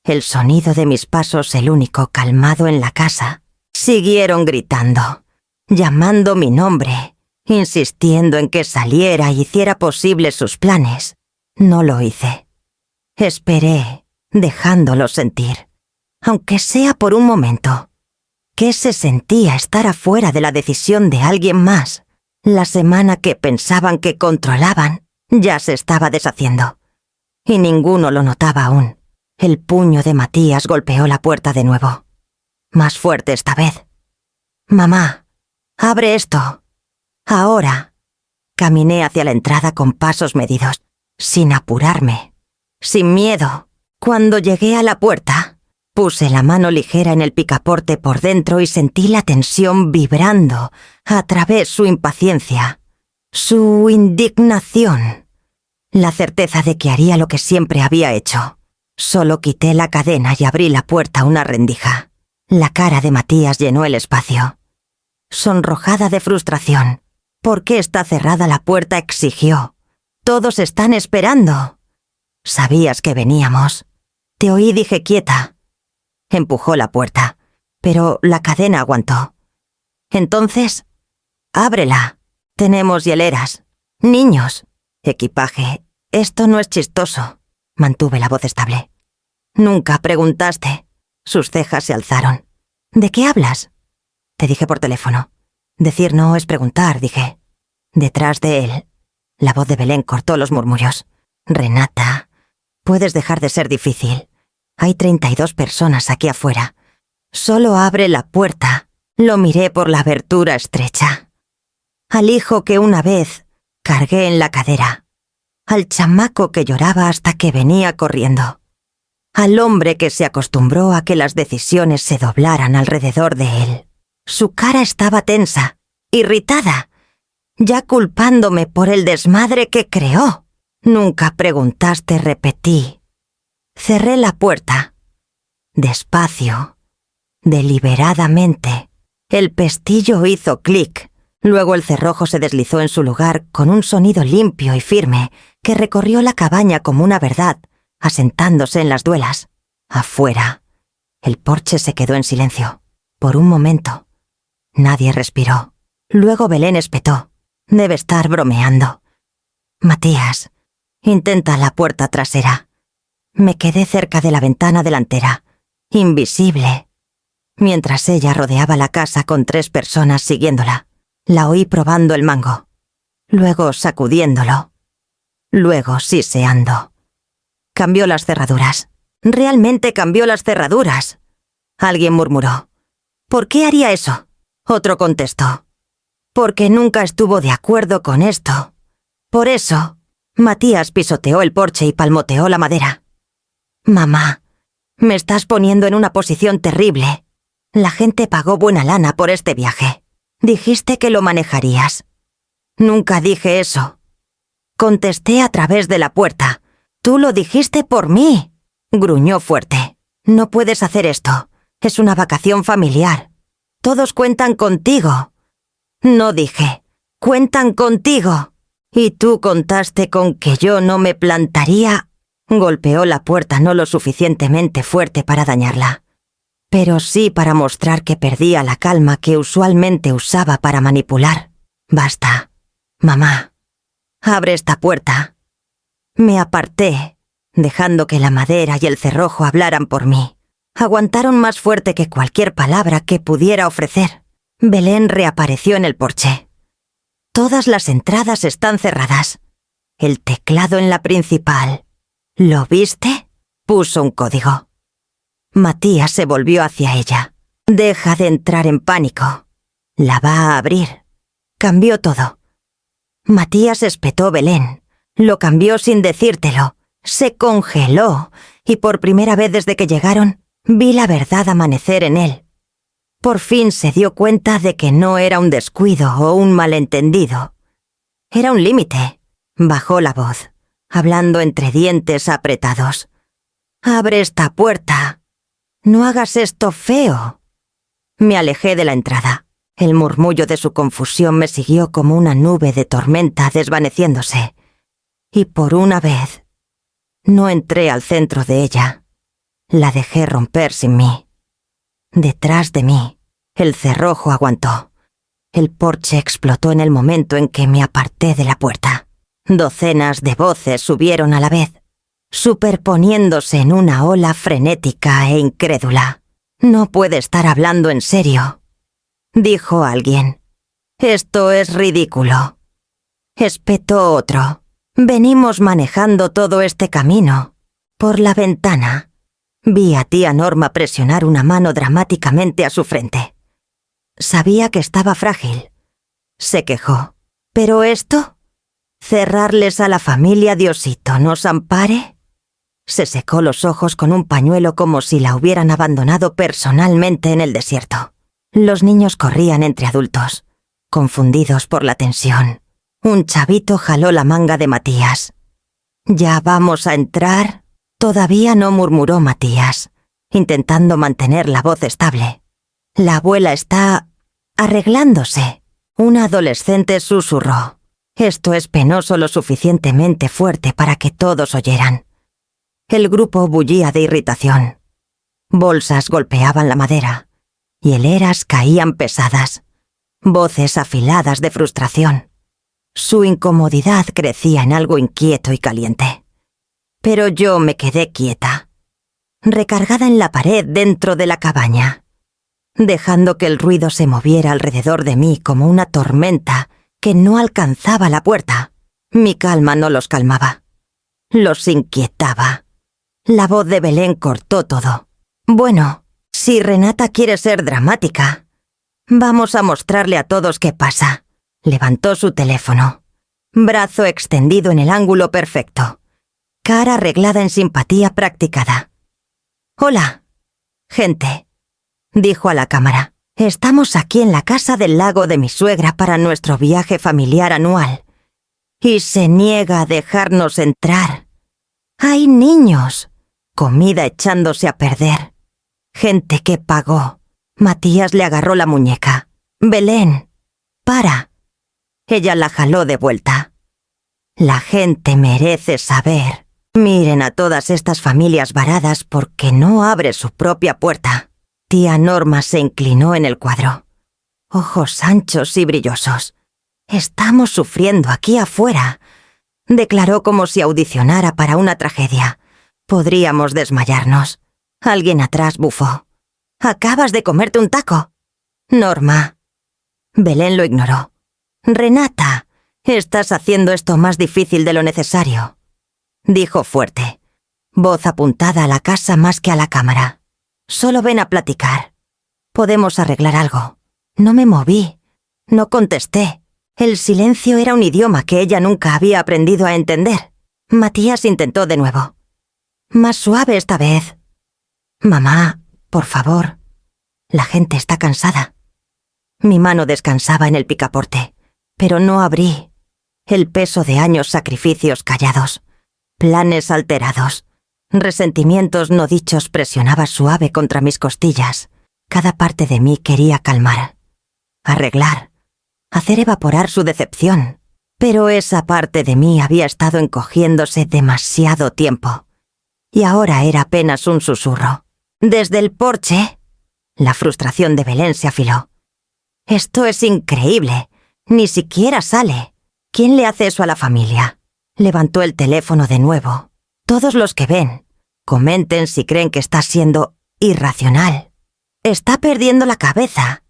El sonido de mis pasos, el único calmado en la casa. Siguieron gritando, llamando mi nombre, insistiendo en que saliera y hiciera posibles sus planes. No lo hice. Esperé, dejándolos sentir, aunque sea por un momento. ¿Qué se sentía estar afuera de la decisión de alguien más? La semana que pensaban que controlaban ya se estaba deshaciendo. Y ninguno lo notaba aún. El puño de Matías golpeó la puerta de nuevo. Más fuerte esta vez. Mamá, abre esto. Ahora. Caminé hacia la entrada con pasos medidos, sin apurarme, sin miedo. Cuando llegué a la puerta, puse la mano ligera en el picaporte por dentro y sentí la tensión vibrando a través su impaciencia, su indignación, la certeza de que haría lo que siempre había hecho. Solo quité la cadena y abrí la puerta a una rendija. La cara de Matías llenó el espacio. Sonrojada de frustración. ¿Por qué está cerrada la puerta?, exigió. Todos están esperando. Sabías que veníamos. Te oí, dije quieta. Empujó la puerta, pero la cadena aguantó. Entonces, ábrela. Tenemos hieleras, niños, equipaje. Esto no es chistoso. Mantuve la voz estable. Nunca preguntaste. Sus cejas se alzaron. ¿De qué hablas? Te dije por teléfono. Decir no es preguntar, dije. Detrás de él, la voz de Belén cortó los murmullos. Renata, puedes dejar de ser difícil. Hay 32 personas aquí afuera. Solo abre la puerta. Lo miré por la abertura estrecha. Al hijo que una vez cargué en la cadera. Al chamaco que lloraba hasta que venía corriendo. Al hombre que se acostumbró a que las decisiones se doblaran alrededor de él. Su cara estaba tensa, irritada, ya culpándome por el desmadre que creó. Nunca preguntaste, repetí. Cerré la puerta. Despacio, deliberadamente. El pestillo hizo clic. Luego el cerrojo se deslizó en su lugar con un sonido limpio y firme que recorrió la cabaña como una verdad, asentándose en las duelas. Afuera, el porche se quedó en silencio. Por un momento, nadie respiró. Luego Belén espetó. Debe estar bromeando. Matías, intenta la puerta trasera. Me quedé cerca de la ventana delantera, invisible. Mientras ella rodeaba la casa con 3 personas siguiéndola. La oí probando el mango, luego sacudiéndolo, luego siseando. Cambió las cerraduras. Realmente cambió las cerraduras. Alguien murmuró. ¿Por qué haría eso? Otro contestó. Porque nunca estuvo de acuerdo con esto. Por eso, Matías pisoteó el porche y palmoteó la madera. Mamá, me estás poniendo en una posición terrible. La gente pagó buena lana por este viaje. Dijiste que lo manejarías. Nunca dije eso. Contesté a través de la puerta, Tú lo dijiste por mí, gruñó fuerte. No puedes hacer esto. Es una vacación familiar. Todos cuentan contigo. No dije, cuentan contigo. Y tú contaste con que yo no me plantaría. Golpeó la puerta no lo suficientemente fuerte para dañarla, pero sí para mostrar que perdía la calma que usualmente usaba para manipular. Basta, mamá. Abre esta puerta. Me aparté, dejando que la madera y el cerrojo hablaran por mí. Aguantaron más fuerte que cualquier palabra que pudiera ofrecer. Belén reapareció en el porche. Todas las entradas están cerradas. El teclado en la principal. ¿Lo viste? Puso un código. Matías se volvió hacia ella. Deja de entrar en pánico. La va a abrir. Cambió todo. Matías espetó Belén. Lo cambió sin decírtelo. Se congeló. Y por primera vez desde que llegaron, vi la verdad amanecer en él. Por fin se dio cuenta de que no era un descuido o un malentendido. Era un límite. Bajó la voz, hablando entre dientes apretados. «Abre esta puerta. No hagas esto feo». Me alejé de la entrada. El murmullo de su confusión me siguió como una nube de tormenta desvaneciéndose. Y por una vez, no entré al centro de ella. La dejé romper sin mí. Detrás de mí, el cerrojo aguantó. El porche explotó en el momento en que me aparté de la puerta. Docenas de voces subieron a la vez, superponiéndose en una ola frenética e incrédula. «No puede estar hablando en serio», dijo alguien. «Esto es ridículo». Espetó otro. «Venimos manejando todo este camino». Por la ventana, vi a tía Norma presionar una mano dramáticamente a su frente. Sabía que estaba frágil. Se quejó. «¿Pero esto? ¿Cerrarles a la familia Diosito nos ampare?» Se secó los ojos con un pañuelo como si la hubieran abandonado personalmente en el desierto. Los niños corrían entre adultos, confundidos por la tensión. Un chavito jaló la manga de Matías. «¿Ya vamos a entrar?» Todavía no, murmuró Matías, intentando mantener la voz estable. «La abuela está arreglándose». Un adolescente susurró. «Esto es penoso lo suficientemente fuerte para que todos oyeran». El grupo bullía de irritación. Bolsas golpeaban la madera. Hieleras caían pesadas. Voces afiladas de frustración. Su incomodidad crecía en algo inquieto y caliente. Pero yo me quedé quieta, recargada en la pared dentro de la cabaña, dejando que el ruido se moviera alrededor de mí como una tormenta que no alcanzaba la puerta. Mi calma no los calmaba. Los inquietaba. La voz de Belén cortó todo. «Bueno, si Renata quiere ser dramática, vamos a mostrarle a todos qué pasa». Levantó su teléfono. Brazo extendido en el ángulo perfecto. Cara arreglada en simpatía practicada. «Hola, gente», dijo a la cámara. «Estamos aquí en la casa del lago de mi suegra para nuestro viaje familiar anual. Y se niega a dejarnos entrar. Hay niños, comida echándose a perder, gente que pagó». Matías le agarró la muñeca. «Belén, para». Ella la jaló de vuelta. «La gente merece saber. Miren a todas estas familias varadas porque no abre su propia puerta». Tía Norma se inclinó en el cuadro. Ojos anchos y brillosos. «Estamos sufriendo aquí afuera», declaró como si audicionara para una tragedia. «Podríamos desmayarnos». Alguien atrás bufó. «¿Acabas de comerte un taco?» «Norma». Belén lo ignoró. «Renata, estás haciendo esto más difícil de lo necesario», dijo fuerte, voz apuntada a la casa más que a la cámara. «Solo ven a platicar. Podemos arreglar algo». No me moví. No contesté. El silencio era un idioma que ella nunca había aprendido a entender. Matías intentó de nuevo. Más suave esta vez. «Mamá, por favor. La gente está cansada». Mi mano descansaba en el picaporte, pero no abrí. El peso de años sacrificios callados. planes alterados. Resentimientos no dichos presionaba suave contra mis costillas. Cada parte de mí quería calmar, arreglar, hacer evaporar su decepción. Pero esa parte de mí había estado encogiéndose demasiado tiempo. Y ahora era apenas un susurro. Desde el porche, la frustración de Belén se afiló. «Esto es increíble. Ni siquiera sale. ¿Quién le hace eso a la familia?» Levantó el teléfono de nuevo. «Todos los que ven, comenten si creen que está siendo irracional. Está perdiendo la cabeza»,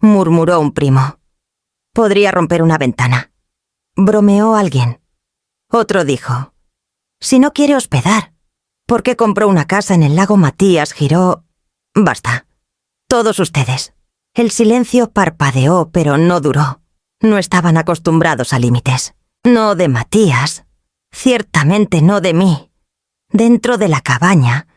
murmuró un primo. «Podría romper una ventana», bromeó alguien. Otro dijo: «Si no quiere hospedar, ¿por qué compró una casa en el lago Matías Giró?» «Basta. Todos ustedes». El silencio parpadeó, pero no duró. No estaban acostumbrados a límites. No de Matías. Ciertamente no de mí. Dentro de la cabaña,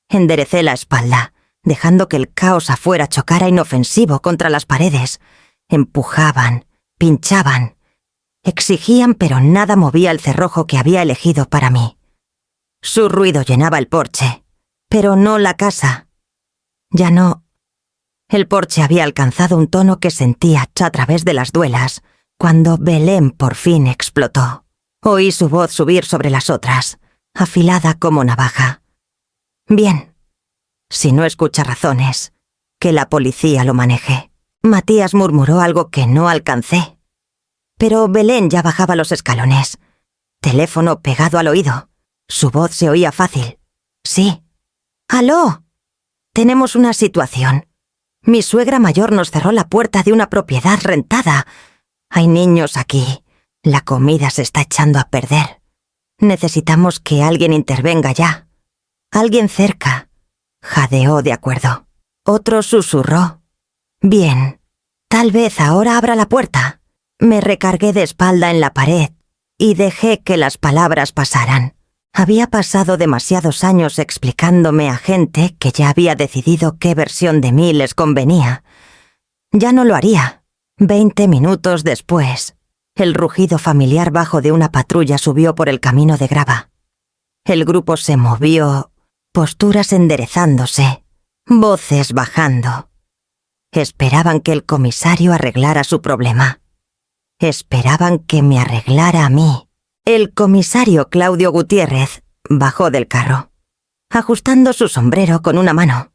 enderecé la espalda, dejando que el caos afuera chocara inofensivo contra las paredes. Empujaban, pinchaban, exigían, pero nada movía el cerrojo que había elegido para mí. Su ruido llenaba el porche, pero no la casa. Ya no. El porche había alcanzado un tono que sentía a través de las duelas cuando Belén por fin explotó. Oí su voz subir sobre las otras, afilada como navaja. «Bien. Si no escucha razones, que la policía lo maneje». Matías murmuró algo que no alcancé. Pero Belén ya bajaba los escalones. Teléfono pegado al oído. Su voz se oía fácil. «Sí». «¡Aló! Tenemos una situación. Mi suegra mayor nos cerró la puerta de una propiedad rentada. Hay niños aquí. La comida se está echando a perder. Necesitamos que alguien intervenga ya. Alguien cerca». Jadeó de acuerdo. Otro susurró: «Bien. Tal vez ahora abra la puerta». Me recargué de espalda en la pared y dejé que las palabras pasaran. Había pasado demasiados años explicándome a gente que ya había decidido qué versión de mí les convenía. Ya no lo haría. 20 minutos después, el rugido familiar bajo de una patrulla subió por el camino de grava. El grupo se movió, posturas enderezándose, voces bajando. Esperaban que el comisario arreglara su problema. Esperaban que me arreglara a mí. El comisario Claudio Gutiérrez bajó del carro, ajustando su sombrero con una mano.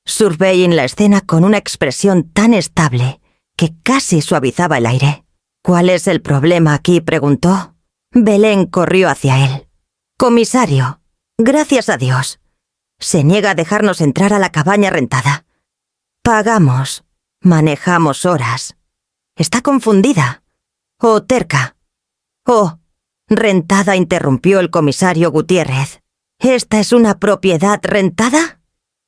Surveying la escena con una expresión tan estable que casi suavizaba el aire. «¿Cuál es el problema aquí?», preguntó. Belén corrió hacia él. «Comisario, gracias a Dios. Se niega a dejarnos entrar a la cabaña rentada. Pagamos, manejamos horas. Está confundida. O terca. Oh, rentada», interrumpió el comisario Gutiérrez. «¿Esta es una propiedad rentada?»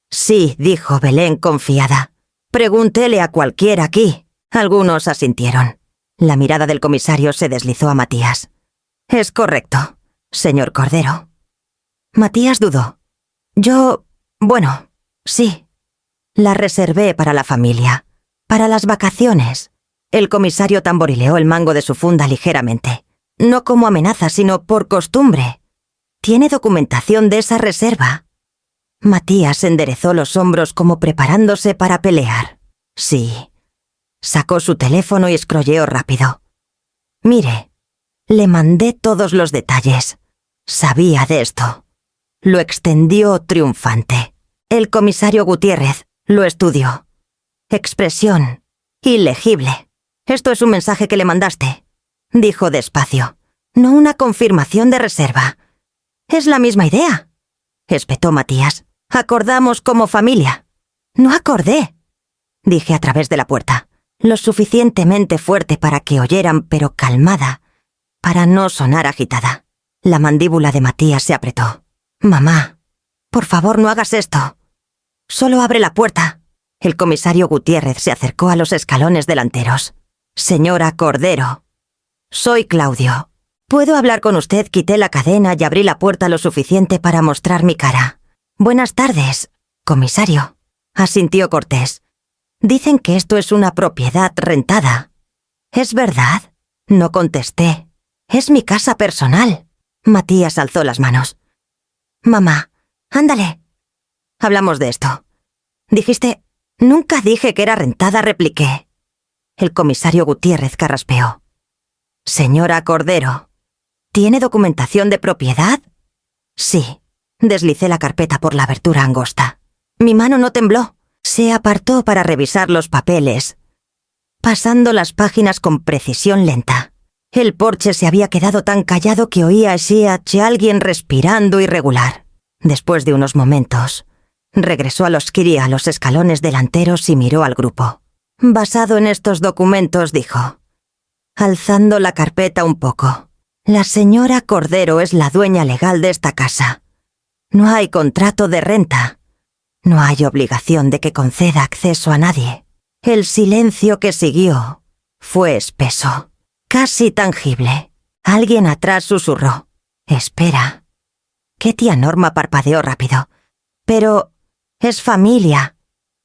«Sí», dijo Belén confiada. «Pregúntele a cualquiera aquí». Algunos asintieron. La mirada del comisario se deslizó a Matías. «Es correcto, señor Cordero». Matías dudó. Bueno, sí. La reservé para la familia, para las vacaciones». El comisario tamborileó el mango de su funda ligeramente. «No como amenaza, sino por costumbre. ¿Tiene documentación de esa reserva?» Matías enderezó los hombros como preparándose para pelear. «Sí». Sacó su teléfono y escroyeó rápido. «Mire, le mandé todos los detalles. Sabía de esto». Lo extendió triunfante. El comisario Gutiérrez lo estudió. «Expresión ilegible. Esto es un mensaje que le mandaste», dijo despacio. «No una confirmación de reserva». «Es la misma idea», espetó Matías. «Acordamos como familia». «No acordé», dije a través de la puerta, lo suficientemente fuerte para que oyeran, pero calmada, para no sonar agitada. La mandíbula de Matías se apretó. «Mamá, por favor, no hagas esto. Solo abre la puerta». El comisario Gutiérrez se acercó a los escalones delanteros. «Señora Cordero, soy Claudio. ¿Puedo hablar con usted?» Quité la cadena y abrí la puerta lo suficiente para mostrar mi cara. «Buenas tardes, comisario», asintió cortés. «Dicen que esto es una propiedad rentada». «¿Es verdad?». No contesté. «Es mi casa personal». Matías alzó las manos. Mamá, ándale. Hablamos de esto. Dijiste... Nunca dije que era rentada, repliqué. El comisario Gutiérrez carraspeó. Señora Cordero, ¿tiene documentación de propiedad? Sí. Deslicé la carpeta por la abertura angosta. Mi mano no tembló. Se apartó para revisar los papeles, pasando las páginas con precisión lenta. El porche se había quedado tan callado que oía así a alguien respirando irregular. Después de unos momentos, regresó a los escalones delanteros y miró al grupo. Basado en estos documentos, dijo, alzando la carpeta un poco. La señora Cordero es la dueña legal de esta casa. No hay contrato de renta. No hay obligación de que conceda acceso a nadie. El silencio que siguió fue espeso, casi tangible. Alguien atrás susurró. Espera. Que tía Norma parpadeó rápido. Pero es familia.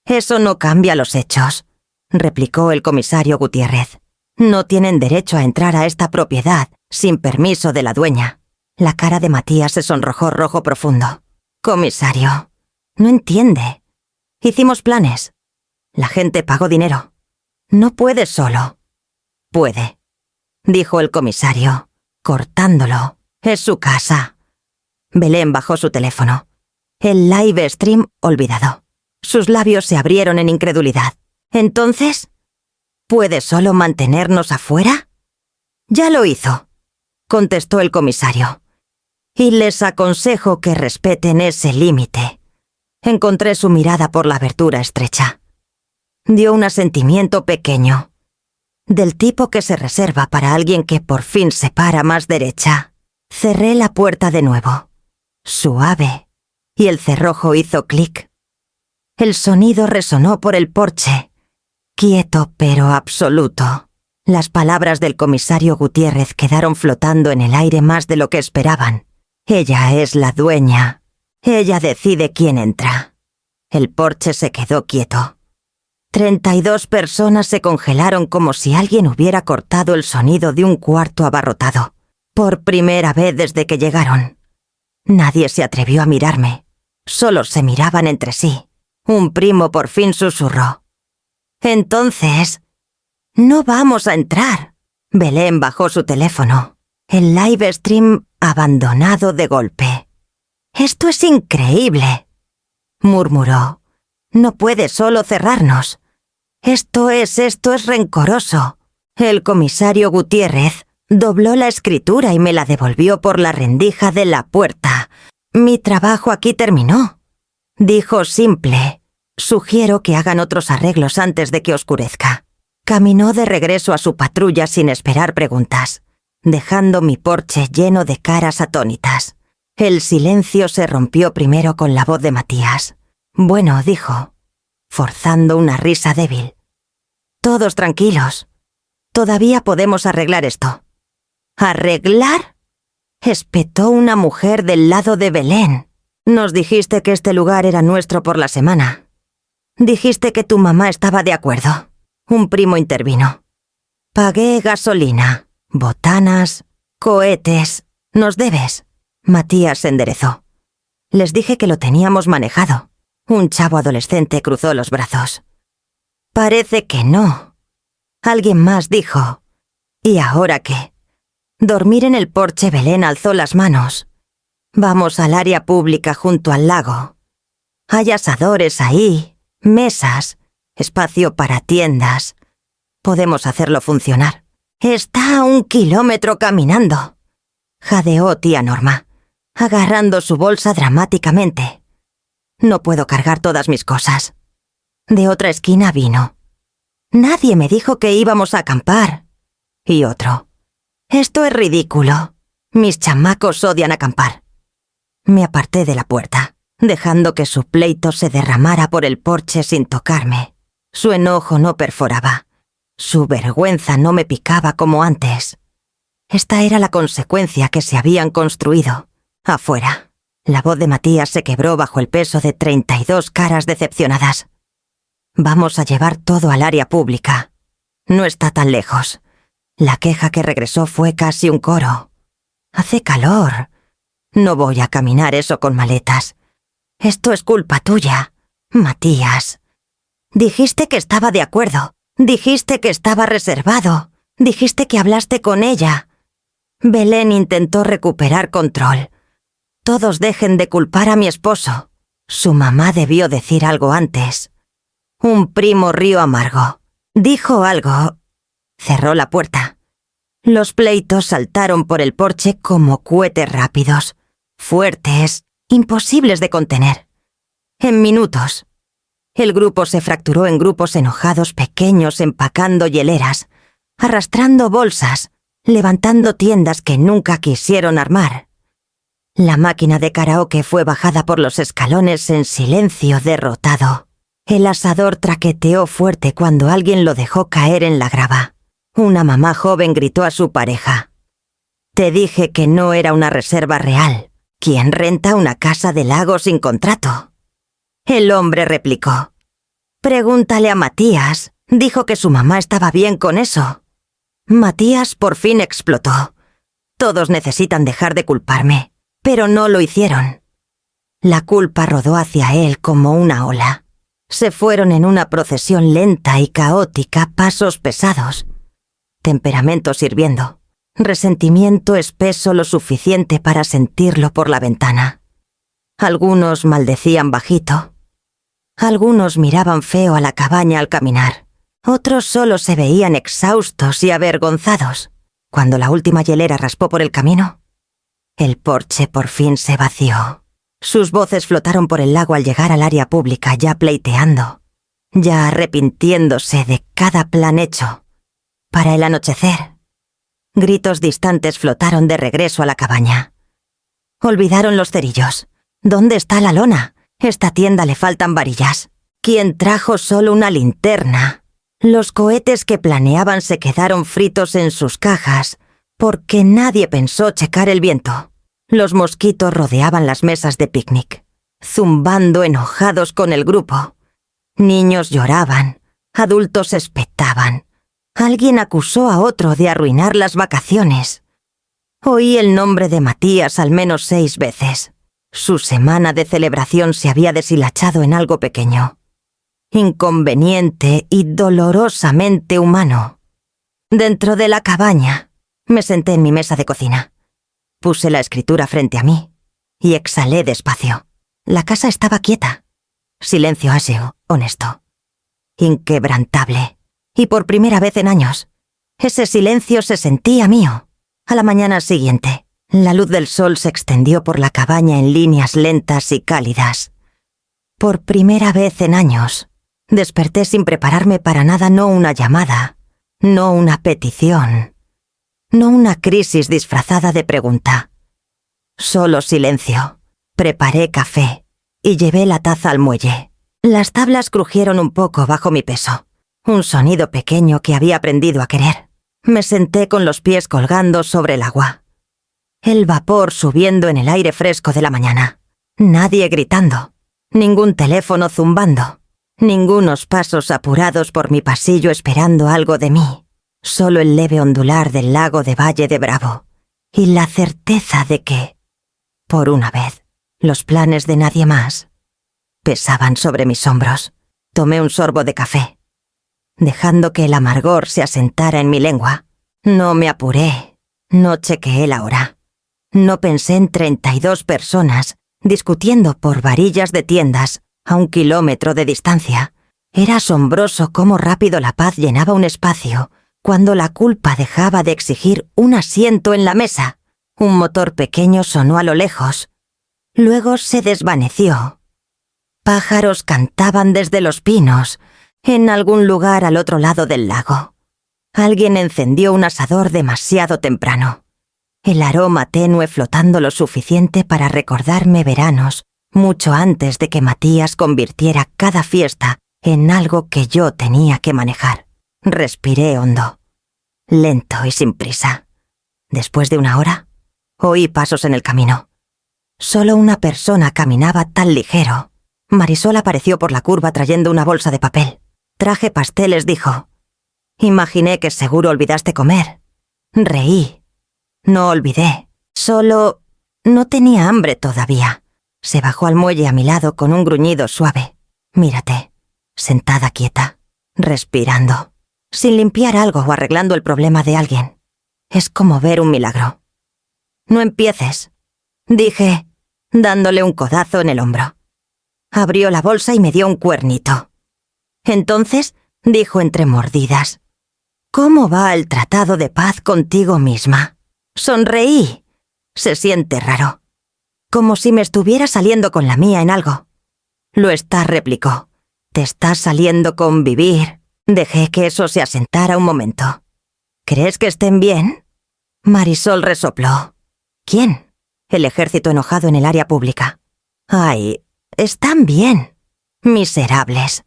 Eso no cambia los hechos, replicó el comisario Gutiérrez. No tienen derecho a entrar a esta propiedad sin permiso de la dueña. La cara de Matías se sonrojó rojo profundo. Comisario, no entiende. Hicimos planes. La gente pagó dinero. No puede solo. Puede, dijo el comisario, cortándolo. Es su casa. Belén bajó su teléfono. El live stream olvidado. Sus labios se abrieron en incredulidad. ¿Entonces? ¿Puede solo mantenernos afuera? Ya lo hizo, contestó el comisario. Y les aconsejo que respeten ese límite. Encontré su mirada por la abertura estrecha. Dio un asentimiento pequeño, del tipo que se reserva para alguien que por fin se para más derecha. Cerré la puerta de nuevo, suave, y el cerrojo hizo clic. El sonido resonó por el porche, quieto pero absoluto. Las palabras del comisario Gutiérrez quedaron flotando en el aire más de lo que esperaban. Ella es la dueña. Ella decide quién entra. El porche se quedó quieto. 32 personas se congelaron como si alguien hubiera cortado el sonido de un cuarto abarrotado. Por primera vez desde que llegaron. Nadie se atrevió a mirarme. Solo se miraban entre sí. Un primo por fin susurró. Entonces, no vamos a entrar. Belén bajó su teléfono. El live stream abandonado de golpe. Esto es increíble, murmuró. No puede solo cerrarnos. Esto es rencoroso. El comisario Gutiérrez dobló la escritura y me la devolvió por la rendija de la puerta. Mi trabajo aquí terminó. Dijo simple. Sugiero que hagan otros arreglos antes de que oscurezca. Caminó de regreso a su patrulla sin esperar preguntas, dejando mi porche lleno de caras atónitas. El silencio se rompió primero con la voz de Matías. Bueno, dijo, forzando una risa débil. Todos tranquilos. Todavía podemos arreglar esto. ¿Arreglar? Espetó una mujer del lado de Belén. Nos dijiste que este lugar era nuestro por la semana. Dijiste que tu mamá estaba de acuerdo. Un primo intervino. Pagué gasolina, botanas, cohetes. Nos debes. Matías se enderezó. Les dije que lo teníamos manejado. Un chavo adolescente cruzó los brazos. Parece que no. Alguien más dijo. ¿Y ahora qué? Dormir en el porche. Belén alzó las manos. Vamos al área pública junto al lago. Hay asadores ahí, mesas, espacio para tiendas. Podemos hacerlo funcionar. Está a 1 kilómetro caminando. Jadeó tía Norma, agarrando su bolsa dramáticamente. No puedo cargar todas mis cosas. De otra esquina vino. Nadie me dijo que íbamos a acampar. Y otro. Esto es ridículo. Mis chamacos odian acampar. Me aparté de la puerta, dejando que su pleito se derramara por el porche sin tocarme. Su enojo no perforaba. Su vergüenza no me picaba como antes. Esta era la consecuencia que se habían construido. Afuera, la voz de Matías se quebró bajo el peso de 32 caras decepcionadas. Vamos a llevar todo al área pública. No está tan lejos. La queja que regresó fue casi un coro. Hace calor. No voy a caminar eso con maletas. Esto es culpa tuya, Matías. Dijiste que estaba de acuerdo. Dijiste que estaba reservado. Dijiste que hablaste con ella. Belén intentó recuperar control. Todos dejen de culpar a mi esposo. Su mamá debió decir algo antes. Un primo rió amargo. Dijo algo. Cerró la puerta. Los pleitos saltaron por el porche como cohetes rápidos, fuertes, imposibles de contener. En minutos. El grupo se fracturó en grupos enojados pequeños empacando hieleras, arrastrando bolsas, levantando tiendas que nunca quisieron armar. La máquina de karaoke fue bajada por los escalones en silencio derrotado. El asador traqueteó fuerte cuando alguien lo dejó caer en la grava. Una mamá joven gritó a su pareja. Te dije que no era una reserva real. ¿Quién renta una casa de lago sin contrato? El hombre replicó. Pregúntale a Matías. Dijo que su mamá estaba bien con eso. Matías por fin explotó. Todos necesitan dejar de culparme, pero no lo hicieron. La culpa rodó hacia él como una ola. Se fueron en una procesión lenta y caótica, pasos pesados. Temperamento hirviendo. Resentimiento espeso lo suficiente para sentirlo por la ventana. Algunos maldecían bajito. Algunos miraban feo a la cabaña al caminar. Otros solo se veían exhaustos y avergonzados. Cuando la última hielera raspó por el camino, el porche por fin se vació. Sus voces flotaron por el lago al llegar al área pública, ya pleiteando, ya arrepintiéndose de cada plan hecho. Para el anochecer, gritos distantes flotaron de regreso a la cabaña. Olvidaron los cerillos. ¿Dónde está la lona? Esta tienda le faltan varillas. ¿Quién trajo solo una linterna? Los cohetes que planeaban se quedaron fritos en sus cajas, porque nadie pensó checar el viento. Los mosquitos rodeaban las mesas de picnic, zumbando enojados con el grupo. Niños lloraban, adultos espetaban. Alguien acusó a otro de arruinar las vacaciones. Oí el nombre de Matías al menos 6 veces. Su semana de celebración se había deshilachado en algo pequeño, inconveniente y dolorosamente humano. Dentro de la cabaña, me senté en mi mesa de cocina. Puse la escritura frente a mí y exhalé despacio. La casa estaba quieta. Silencio ágil, honesto, inquebrantable. Y por primera vez en años, ese silencio se sentía mío. A la mañana siguiente, la luz del sol se extendió por la cabaña en líneas lentas y cálidas. Por primera vez en años, desperté sin prepararme para nada, no una llamada, no una petición, no una crisis disfrazada de pregunta. Solo silencio. Preparé café y llevé la taza al muelle. Las tablas crujieron un poco bajo mi peso. Un sonido pequeño que había aprendido a querer. Me senté con los pies colgando sobre el agua. El vapor subiendo en el aire fresco de la mañana. Nadie gritando. Ningún teléfono zumbando. Ningunos pasos apurados por mi pasillo esperando algo de mí. Solo el leve ondular del lago de Valle de Bravo. Y la certeza de que, por una vez, los planes de nadie más pesaban sobre mis hombros. Tomé un sorbo de café, dejando que el amargor se asentara en mi lengua. No me apuré, no chequeé la hora. No pensé en 32 personas discutiendo por varillas de tiendas a 1 kilómetro de distancia. Era asombroso cómo rápido la paz llenaba un espacio cuando la culpa dejaba de exigir un asiento en la mesa. Un motor pequeño sonó a lo lejos. Luego se desvaneció. Pájaros cantaban desde los pinos, en algún lugar al otro lado del lago. Alguien encendió un asador demasiado temprano. El aroma tenue flotando lo suficiente para recordarme veranos, mucho antes de que Matías convirtiera cada fiesta en algo que yo tenía que manejar. Respiré hondo, lento y sin prisa. Después de 1 hora, oí pasos en el camino. Solo una persona caminaba tan ligero. Marisol apareció por la curva trayendo una bolsa de papel. Traje pasteles, dijo. Imaginé que seguro olvidaste comer. Reí. No olvidé. Solo no tenía hambre todavía. Se bajó al muelle a mi lado con un gruñido suave. Mírate, sentada quieta, respirando, sin limpiar algo o arreglando el problema de alguien. Es como ver un milagro. No empieces, dije, dándole un codazo en el hombro. Abrió la bolsa y me dio un cuernito. Entonces, dijo entre mordidas, ¿cómo va el tratado de paz contigo misma? Sonreí. Se siente raro. Como si me estuviera saliendo con la mía en algo. Lo está, replicó. Te estás saliendo con vivir. Dejé que eso se asentara un momento. ¿Crees que estén bien? Marisol resopló. ¿Quién? El ejército enojado en el área pública. Ay, están bien. Miserables.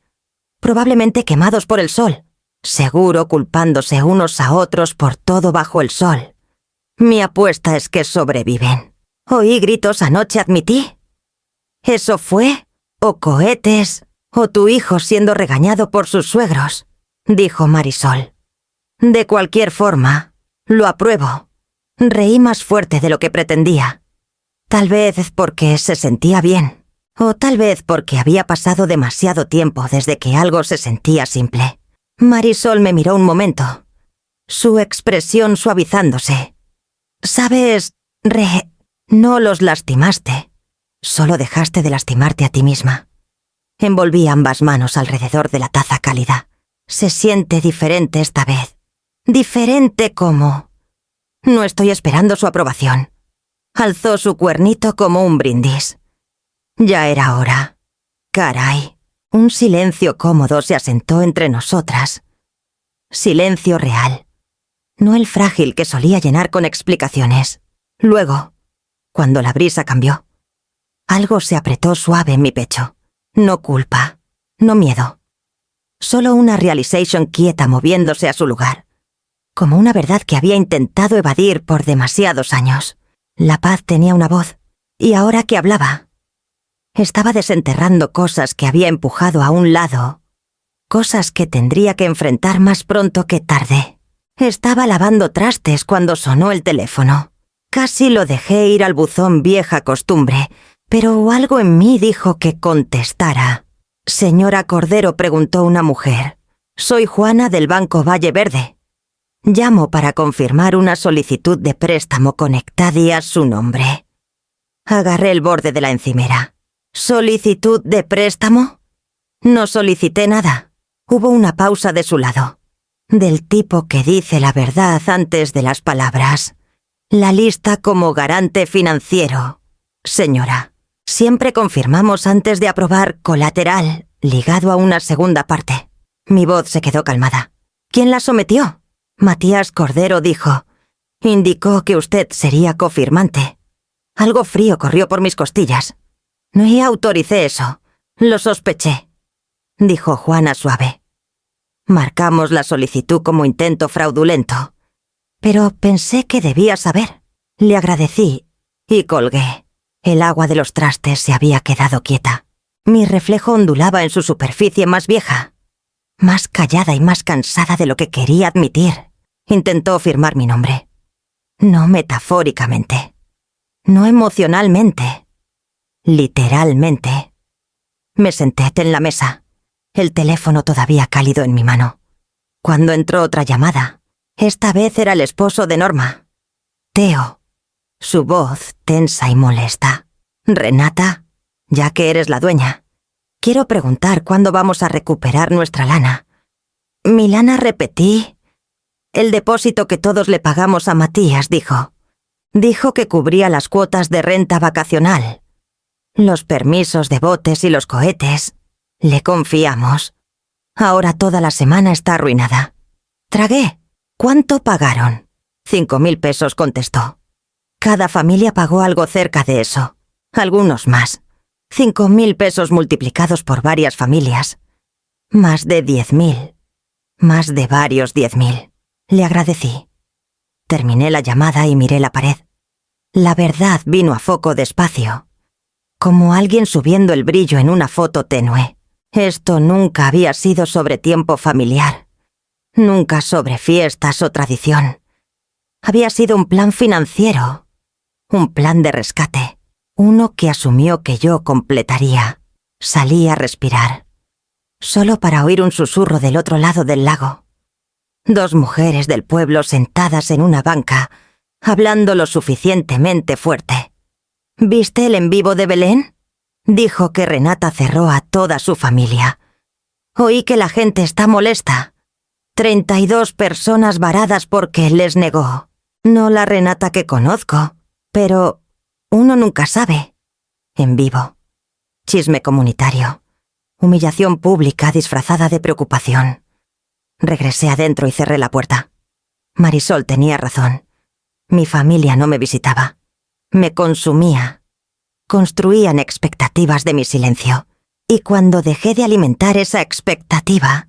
Probablemente quemados por el sol. Seguro culpándose unos a otros por todo bajo el sol. Mi apuesta es que sobreviven. Oí gritos anoche, admití. ¿Eso fue? ¿O cohetes? ¿O tu hijo siendo regañado por sus suegros? Dijo Marisol. De cualquier forma, lo apruebo. Reí más fuerte de lo que pretendía. Tal vez porque se sentía bien. O tal vez porque había pasado demasiado tiempo desde que algo se sentía simple. Marisol me miró un momento. Su expresión suavizándose. ¿Sabes, no los lastimaste. Solo dejaste de lastimarte a ti misma. Envolví ambas manos alrededor de la taza cálida. Se siente diferente esta vez. Diferente como... No estoy esperando su aprobación. Alzó su cuernito como un brindis. Ya era hora. Caray. Un silencio cómodo se asentó entre nosotras. Silencio real. No el frágil que solía llenar con explicaciones. Luego, cuando la brisa cambió, algo se apretó suave en mi pecho. No culpa, no miedo. Solo una realization quieta moviéndose a su lugar. Como una verdad que había intentado evadir por demasiados años. La paz tenía una voz, y ahora que hablaba, estaba desenterrando cosas que había empujado a un lado, cosas que tendría que enfrentar más pronto que tarde. Estaba lavando trastes cuando sonó el teléfono. Casi lo dejé ir al buzón vieja costumbre, pero algo en mí dijo que contestara. Señora Cordero, preguntó una mujer. Soy Juana del Banco Valle Verde. Llamo para confirmar una solicitud de préstamo conectada a su nombre. Agarré el borde de la encimera. ¿Solicitud de préstamo? No solicité nada. Hubo una pausa de su lado. Del tipo que dice la verdad antes de las palabras. La lista como garante financiero. Señora, siempre confirmamos antes de aprobar colateral, ligado a una segunda parte. Mi voz se quedó calmada. ¿Quién la sometió? Matías Cordero dijo. Indicó que usted sería cofirmante. Algo frío corrió por mis costillas. No autoricé eso. Lo sospeché. Dijo Juana suave. Marcamos la solicitud como intento fraudulento. Pero pensé que debía saber. Le agradecí y colgué. El agua de los trastes se había quedado quieta. Mi reflejo ondulaba en su superficie más vieja. Más callada y más cansada de lo que quería admitir. Intentó firmar mi nombre. No metafóricamente. No emocionalmente. Literalmente. Me senté en la mesa, el teléfono todavía cálido en mi mano. Cuando entró otra llamada, esta vez era el esposo de Norma. Teo. Su voz tensa y molesta. Renata, ya que eres la dueña, quiero preguntar cuándo vamos a recuperar nuestra lana. Mi lana, repetí. El depósito que todos le pagamos a Matías, dijo. Dijo que cubría las cuotas de renta vacacional. Los permisos de botes y los cohetes. Le confiamos. Ahora toda la semana está arruinada. Tragué. ¿Cuánto pagaron? 5.000 pesos, contestó. Cada familia pagó algo cerca de eso. Algunos más. 5.000 pesos multiplicados por varias familias. Más de 10.000. Más de varios 10.000. Le agradecí. Terminé la llamada y miré la pared. La verdad vino a foco despacio. Como alguien subiendo el brillo en una foto tenue. Esto nunca había sido sobre tiempo familiar. Nunca sobre fiestas o tradición. Había sido un plan financiero. Un plan de rescate. Uno que asumió que yo completaría. Salí a respirar. Solo para oír un susurro del otro lado del lago. 2 mujeres del pueblo sentadas en una banca, hablando lo suficientemente fuerte. ¿Viste el en vivo de Belén? Dijo que Renata cerró a toda su familia. Oí que la gente está molesta. 32 personas varadas porque les negó. No la Renata que conozco, pero uno nunca sabe. En vivo. Chisme comunitario. Humillación pública disfrazada de preocupación. Regresé adentro y cerré la puerta. Marisol tenía razón. Mi familia no me visitaba. Me consumía. Construían expectativas de mi silencio. Y cuando dejé de alimentar esa expectativa,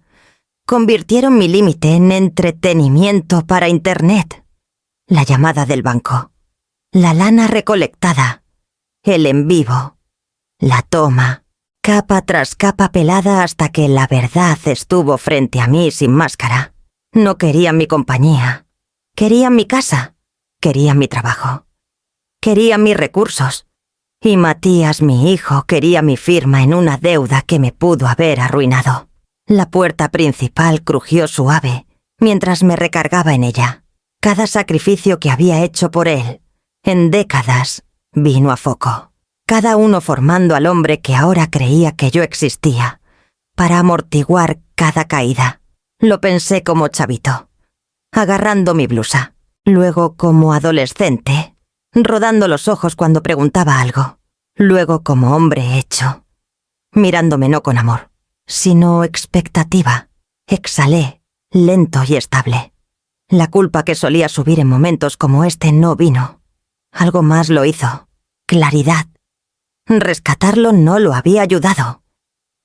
convirtieron mi límite en entretenimiento para Internet. La llamada del banco. La lana recolectada. El en vivo. La toma. Capa tras capa pelada hasta que la verdad estuvo frente a mí sin máscara. No querían mi compañía. Querían mi casa. Querían mi trabajo. Querían mis recursos. Y Matías, mi hijo, quería mi firma en una deuda que me pudo haber arruinado. La puerta principal crujió suave mientras me recargaba en ella. Cada sacrificio que había hecho por él, en décadas, vino a foco. Cada uno formando al hombre que ahora creía que yo existía, para amortiguar cada caída. Lo pensé como chavito, agarrando mi blusa. Luego como adolescente, rodando los ojos cuando preguntaba algo. Luego como hombre hecho, mirándome no con amor, sino expectativa. Exhalé, lento y estable. La culpa que solía subir en momentos como este no vino. Algo más lo hizo. Claridad. Rescatarlo no lo había ayudado.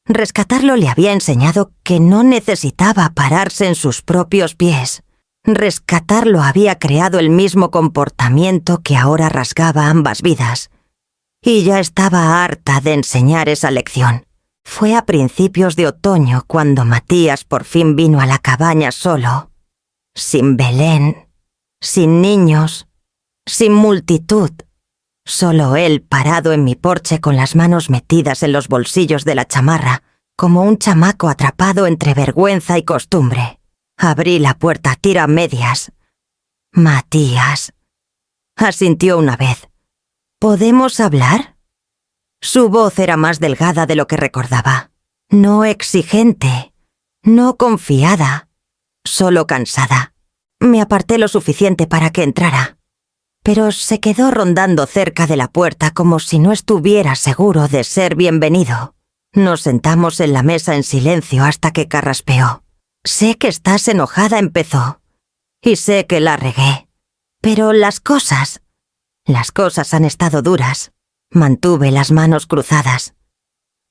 Rescatarlo le había enseñado que no necesitaba pararse en sus propios pies. Rescatarlo había creado el mismo comportamiento que ahora rasgaba ambas vidas. Y ya estaba harta de enseñar esa lección. Fue a principios de otoño cuando Matías por fin vino a la cabaña solo. Sin Belén, sin niños, sin multitud. Solo él parado en mi porche con las manos metidas en los bolsillos de la chamarra, como un chamaco atrapado entre vergüenza y costumbre. Abrí la puerta a tira medias. Matías. Asintió una vez. ¿Podemos hablar? Su voz era más delgada de lo que recordaba. No exigente, no confiada, solo cansada. Me aparté lo suficiente para que entrara. Pero se quedó rondando cerca de la puerta como si no estuviera seguro de ser bienvenido. Nos sentamos en la mesa en silencio hasta que carraspeó. Sé que estás enojada, empezó. Y sé que la regué. Pero las cosas han estado duras. Mantuve las manos cruzadas.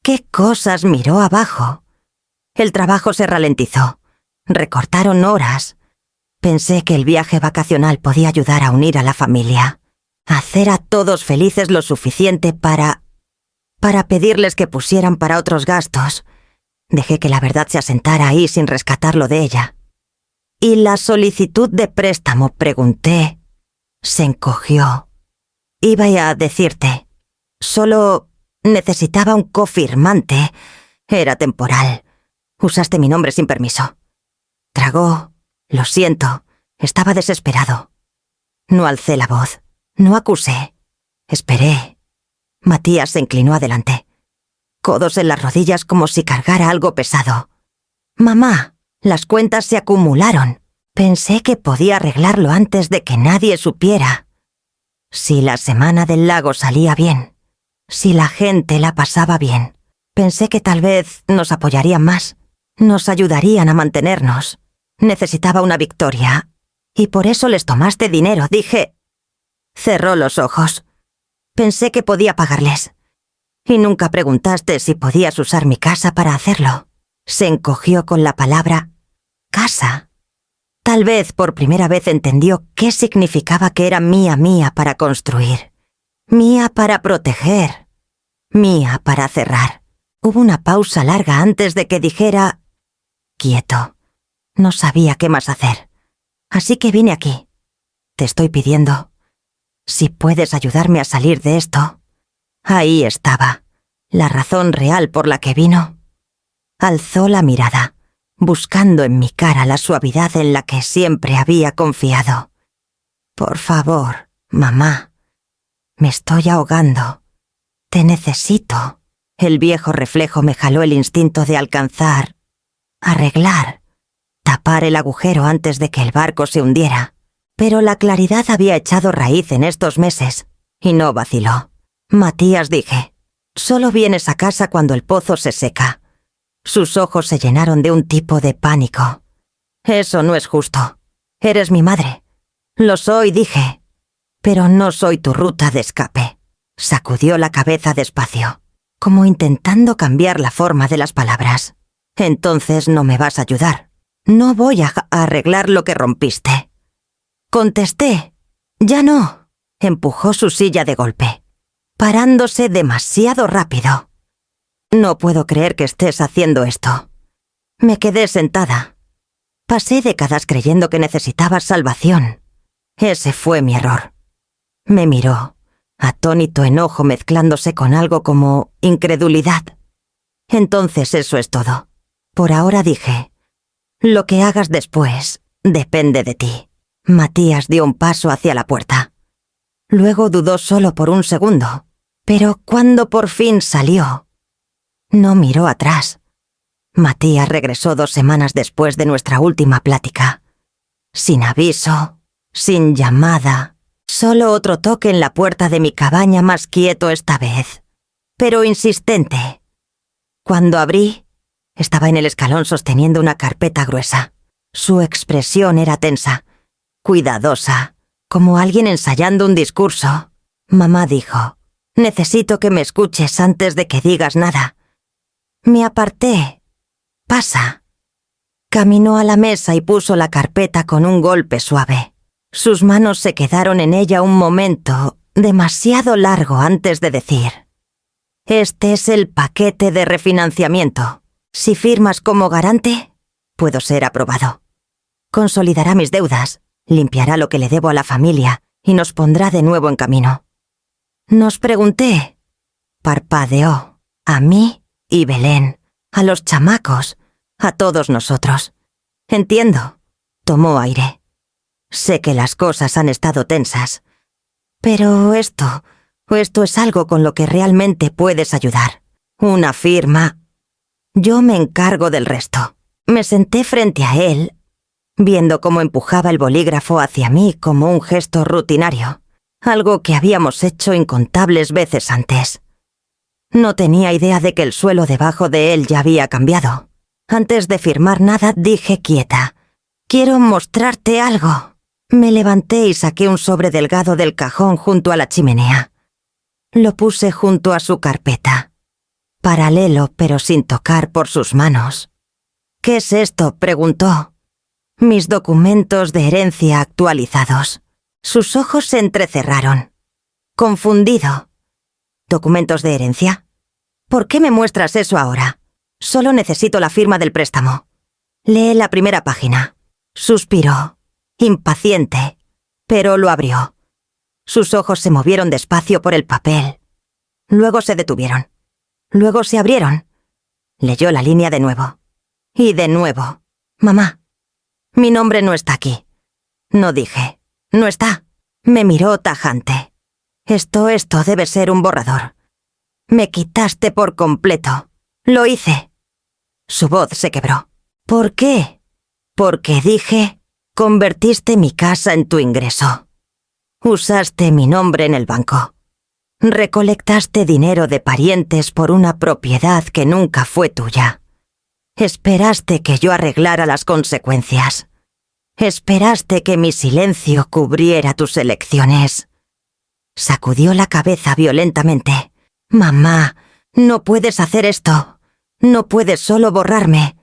¿Qué cosas miró abajo? El trabajo se ralentizó. Recortaron horas. Pensé que el viaje vacacional podía ayudar a unir a la familia, hacer a todos felices lo suficiente para pedirles que pusieran para otros gastos. Dejé que la verdad se asentara ahí sin rescatarlo de ella. ¿Y la solicitud de préstamo? Pregunté. Se encogió. Iba a decirte. Solo necesitaba un cofirmante. Era temporal. Usaste mi nombre sin permiso. Tragó. Lo siento, estaba desesperado. No alcé la voz, no acusé. Esperé. Matías se inclinó adelante, codos en las rodillas como si cargara algo pesado. Mamá, las cuentas se acumularon. Pensé que podía arreglarlo antes de que nadie supiera. Si la semana del lago salía bien, si la gente la pasaba bien, pensé que tal vez nos apoyarían más, nos ayudarían a mantenernos. Necesitaba una victoria, y por eso les tomaste dinero, dije. Cerró los ojos. Pensé que podía pagarles. Y nunca preguntaste si podías usar mi casa para hacerlo. Se encogió con la palabra casa. Tal vez por primera vez entendió qué significaba que era mía para construir. Mía para proteger. Mía para cerrar. Hubo una pausa larga antes de que dijera quieto. No sabía qué más hacer. Así que vine aquí. Te estoy pidiendo Si puedes ayudarme a salir de esto. Ahí estaba, la razón real por la que vino. Alzó la mirada, buscando en mi cara la suavidad en la que siempre había confiado. Por favor, mamá. Me estoy ahogando. Te necesito. El viejo reflejo me jaló el instinto de alcanzar, arreglar, tapar el agujero antes de que el barco se hundiera. Pero la claridad había echado raíz en estos meses, y no vaciló. Matías, dije, solo vienes a casa cuando el pozo se seca. Sus ojos se llenaron de un tipo de pánico. Eso no es justo. Eres mi madre. Lo soy, dije. Pero no soy tu ruta de escape. Sacudió la cabeza despacio, como intentando cambiar la forma de las palabras. Entonces no me vas a ayudar. No voy a arreglar lo que rompiste. Contesté. Ya no. Empujó su silla de golpe, parándose demasiado rápido. No puedo creer que estés haciendo esto. Me quedé sentada. Pasé décadas creyendo que necesitabas salvación. Ese fue mi error. Me miró, atónito enojo mezclándose con algo como incredulidad. Entonces eso es todo. Por ahora, dije. Lo que hagas después depende de ti. Matías dio un paso hacia la puerta. Luego dudó solo por un segundo, pero cuando por fin salió, no miró atrás. Matías regresó 2 semanas después de nuestra última plática. Sin aviso, sin llamada, solo otro toque en la puerta de mi cabaña, más quieto esta vez, pero insistente. Cuando abrí, estaba en el escalón sosteniendo una carpeta gruesa. Su expresión era tensa, cuidadosa, como alguien ensayando un discurso. Mamá dijo, necesito que me escuches antes de que digas nada. Me aparté. Pasa. Caminó a la mesa y puso la carpeta con un golpe suave. Sus manos se quedaron en ella un momento demasiado largo antes de decir: este es el paquete de refinanciamiento. Si firmas como garante, puedo ser aprobado. Consolidará mis deudas, limpiará lo que le debo a la familia y nos pondrá de nuevo en camino. Nos pregunté. Parpadeó. A mí y Belén, a los chamacos, a todos nosotros. Entiendo. Tomó aire. Sé que las cosas han estado tensas, pero esto es algo con lo que realmente puedes ayudar. Una firma. Yo me encargo del resto. Me senté frente a él, viendo cómo empujaba el bolígrafo hacia mí como un gesto rutinario, algo que habíamos hecho incontables veces antes. No tenía idea de que el suelo debajo de él ya había cambiado. Antes de firmar nada, dije quieta: quiero mostrarte algo. Me levanté y saqué un sobre delgado del cajón junto a la chimenea. Lo puse junto a su carpeta, paralelo pero sin tocar por sus manos. ¿Qué es esto?, preguntó. Mis documentos de herencia actualizados. Sus ojos se entrecerraron. Confundido. ¿Documentos de herencia? ¿Por qué me muestras eso ahora? Solo necesito la firma del préstamo. Lee la primera página. Suspiró, impaciente, pero lo abrió. Sus ojos se movieron despacio por el papel. Luego se detuvieron. Luego se abrieron. Leyó la línea de nuevo. Y de nuevo. Mamá, mi nombre no está aquí. No dije. No está. Me miró tajante. Esto debe ser un borrador. Me quitaste por completo. Lo hice. Su voz se quebró. ¿Por qué? Porque dije, convertiste mi casa en tu ingreso. Usaste mi nombre en el banco. Recolectaste dinero de parientes por una propiedad que nunca fue tuya. Esperaste que yo arreglara las consecuencias. Esperaste que mi silencio cubriera tus elecciones. Sacudió la cabeza violentamente. Mamá, no puedes hacer esto. No puedes solo borrarme.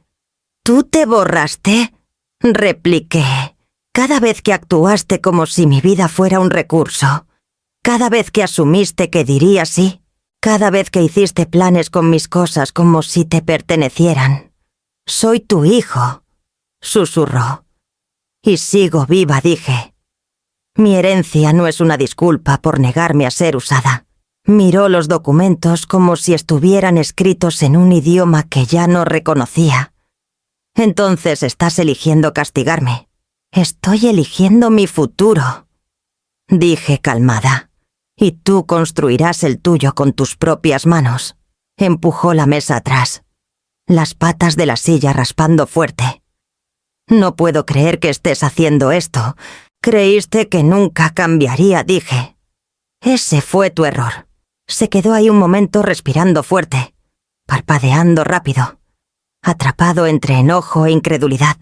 ¿Tú te borraste?, repliqué. Cada vez que actuaste como si mi vida fuera un recurso. Cada vez que asumiste que diría sí. Cada vez que hiciste planes con mis cosas como si te pertenecieran. Soy tu hijo, susurró. Y sigo viva, dije. Mi herencia no es una disculpa por negarme a ser usada. Miró los documentos como si estuvieran escritos en un idioma que ya no reconocía. Entonces estás eligiendo castigarme. Estoy eligiendo mi futuro, dije calmada. Y tú construirás el tuyo con tus propias manos. Empujó la mesa atrás, las patas de la silla raspando fuerte. No puedo creer que estés haciendo esto. Creíste que nunca cambiaría, dije. Ese fue tu error. Se quedó ahí un momento respirando fuerte, parpadeando rápido, atrapado entre enojo e incredulidad,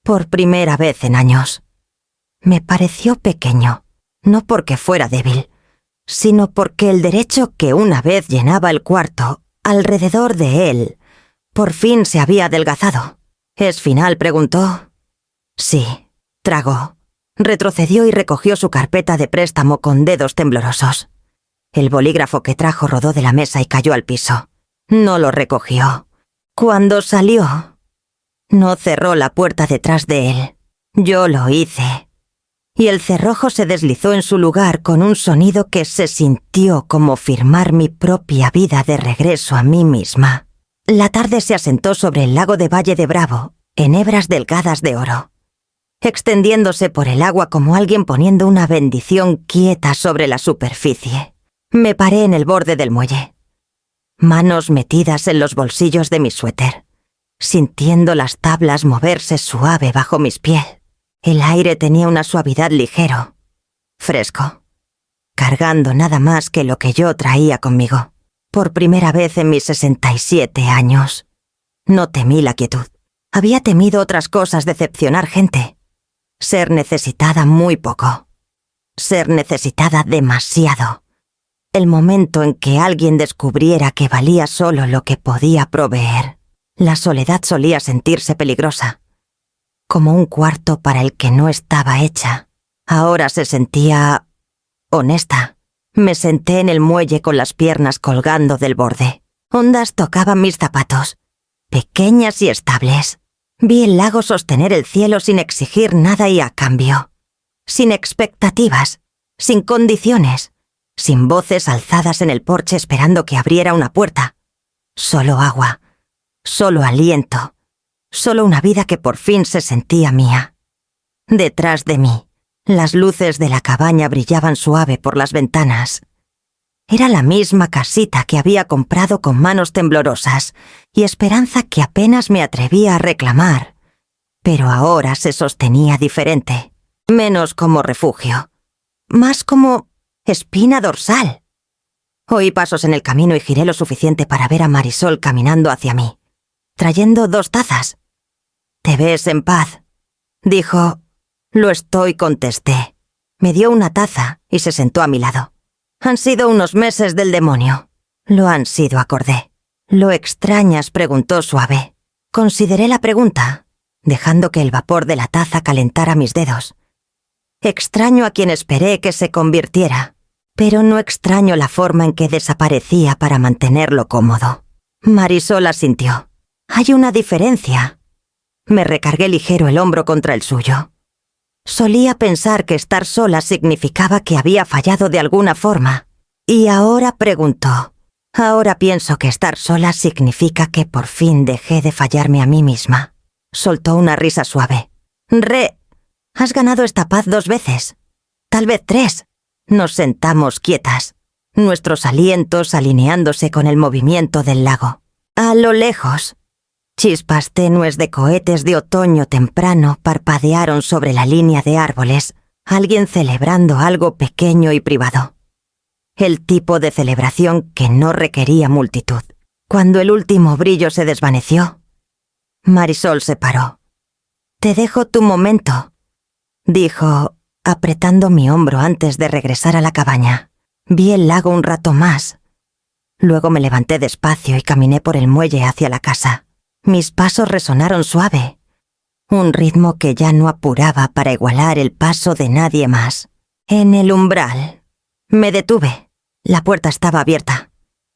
por primera vez en años. Me pareció pequeño, no porque fuera débil, sino porque el derecho que una vez llenaba el cuarto, alrededor de él, por fin se había adelgazado. ¿Es final?, preguntó. Sí, tragó. Retrocedió y recogió su carpeta de préstamo con dedos temblorosos. El bolígrafo que trajo rodó de la mesa y cayó al piso. No lo recogió. Cuando salió, no cerró la puerta detrás de él. Yo lo hice. Y el cerrojo se deslizó en su lugar con un sonido que se sintió como firmar mi propia vida de regreso a mí misma. La tarde se asentó sobre el lago de Valle de Bravo, en hebras delgadas de oro, extendiéndose por el agua como alguien poniendo una bendición quieta sobre la superficie. Me paré en el borde del muelle, manos metidas en los bolsillos de mi suéter, sintiendo las tablas moverse suave bajo mis pies. El aire tenía una suavidad ligero, fresco, cargando nada más que lo que yo traía conmigo. Por primera vez en mis 67 años. No temí la quietud. Había temido otras cosas, decepcionar gente. Ser necesitada muy poco. Ser necesitada demasiado. El momento en que alguien descubriera que valía solo lo que podía proveer. La soledad solía sentirse peligrosa, como un cuarto para el que no estaba hecha. Ahora se sentía honesta. Me senté en el muelle con las piernas colgando del borde. Ondas tocaban mis zapatos, pequeñas y estables. Vi el lago sostener el cielo sin exigir nada y a cambio. Sin expectativas, sin condiciones, sin voces alzadas en el porche esperando que abriera una puerta. Solo agua, solo aliento, solo una vida que por fin se sentía mía. Detrás de mí, las luces de la cabaña brillaban suave por las ventanas. Era la misma casita que había comprado con manos temblorosas y esperanza que apenas me atrevía a reclamar, pero ahora se sostenía diferente, menos como refugio, más como espina dorsal. Oí pasos en el camino y giré lo suficiente para ver a Marisol caminando hacia mí, trayendo 2 tazas. «¿Te ves en paz?», dijo. «Lo estoy», contesté. Me dio una taza y se sentó a mi lado. «Han sido unos meses del demonio». «Lo han sido», acordé. «¿Lo extrañas?», preguntó suave. Consideré la pregunta, dejando que el vapor de la taza calentara mis dedos. Extraño a quien esperé que se convirtiera, pero no extraño la forma en que desaparecía para mantenerlo cómodo. Marisol asintió. «Hay una diferencia». Me recargué ligero el hombro contra el suyo. Solía pensar que estar sola significaba que había fallado de alguna forma. Y ahora preguntó. Ahora pienso que estar sola significa que por fin dejé de fallarme a mí misma. Soltó una risa suave. Has ganado esta paz 2 veces. Tal vez 3. Nos sentamos quietas, nuestros alientos alineándose con el movimiento del lago. A lo lejos, chispas tenues de cohetes de otoño temprano parpadearon sobre la línea de árboles, alguien celebrando algo pequeño y privado. El tipo de celebración que no requería multitud. Cuando el último brillo se desvaneció, Marisol se paró. «Te dejo tu momento», dijo, apretando mi hombro antes de regresar a la cabaña. Vi el lago un rato más. Luego me levanté despacio y caminé por el muelle hacia la casa. Mis pasos resonaron suave, un ritmo que ya no apuraba para igualar el paso de nadie más. En el umbral, me detuve. La puerta estaba abierta,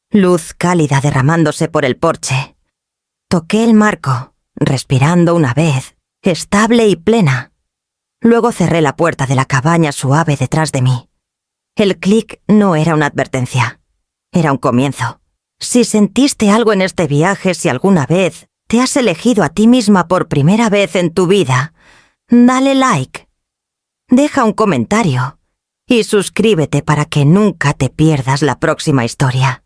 luz cálida derramándose por el porche. Toqué el marco, respirando una vez, estable y plena. Luego cerré la puerta de la cabaña suave detrás de mí. El clic no era una advertencia. Era un comienzo. Si sentiste algo en este viaje, si alguna vez te has elegido a ti misma por primera vez en tu vida, dale like, deja un comentario y suscríbete para que nunca te pierdas la próxima historia.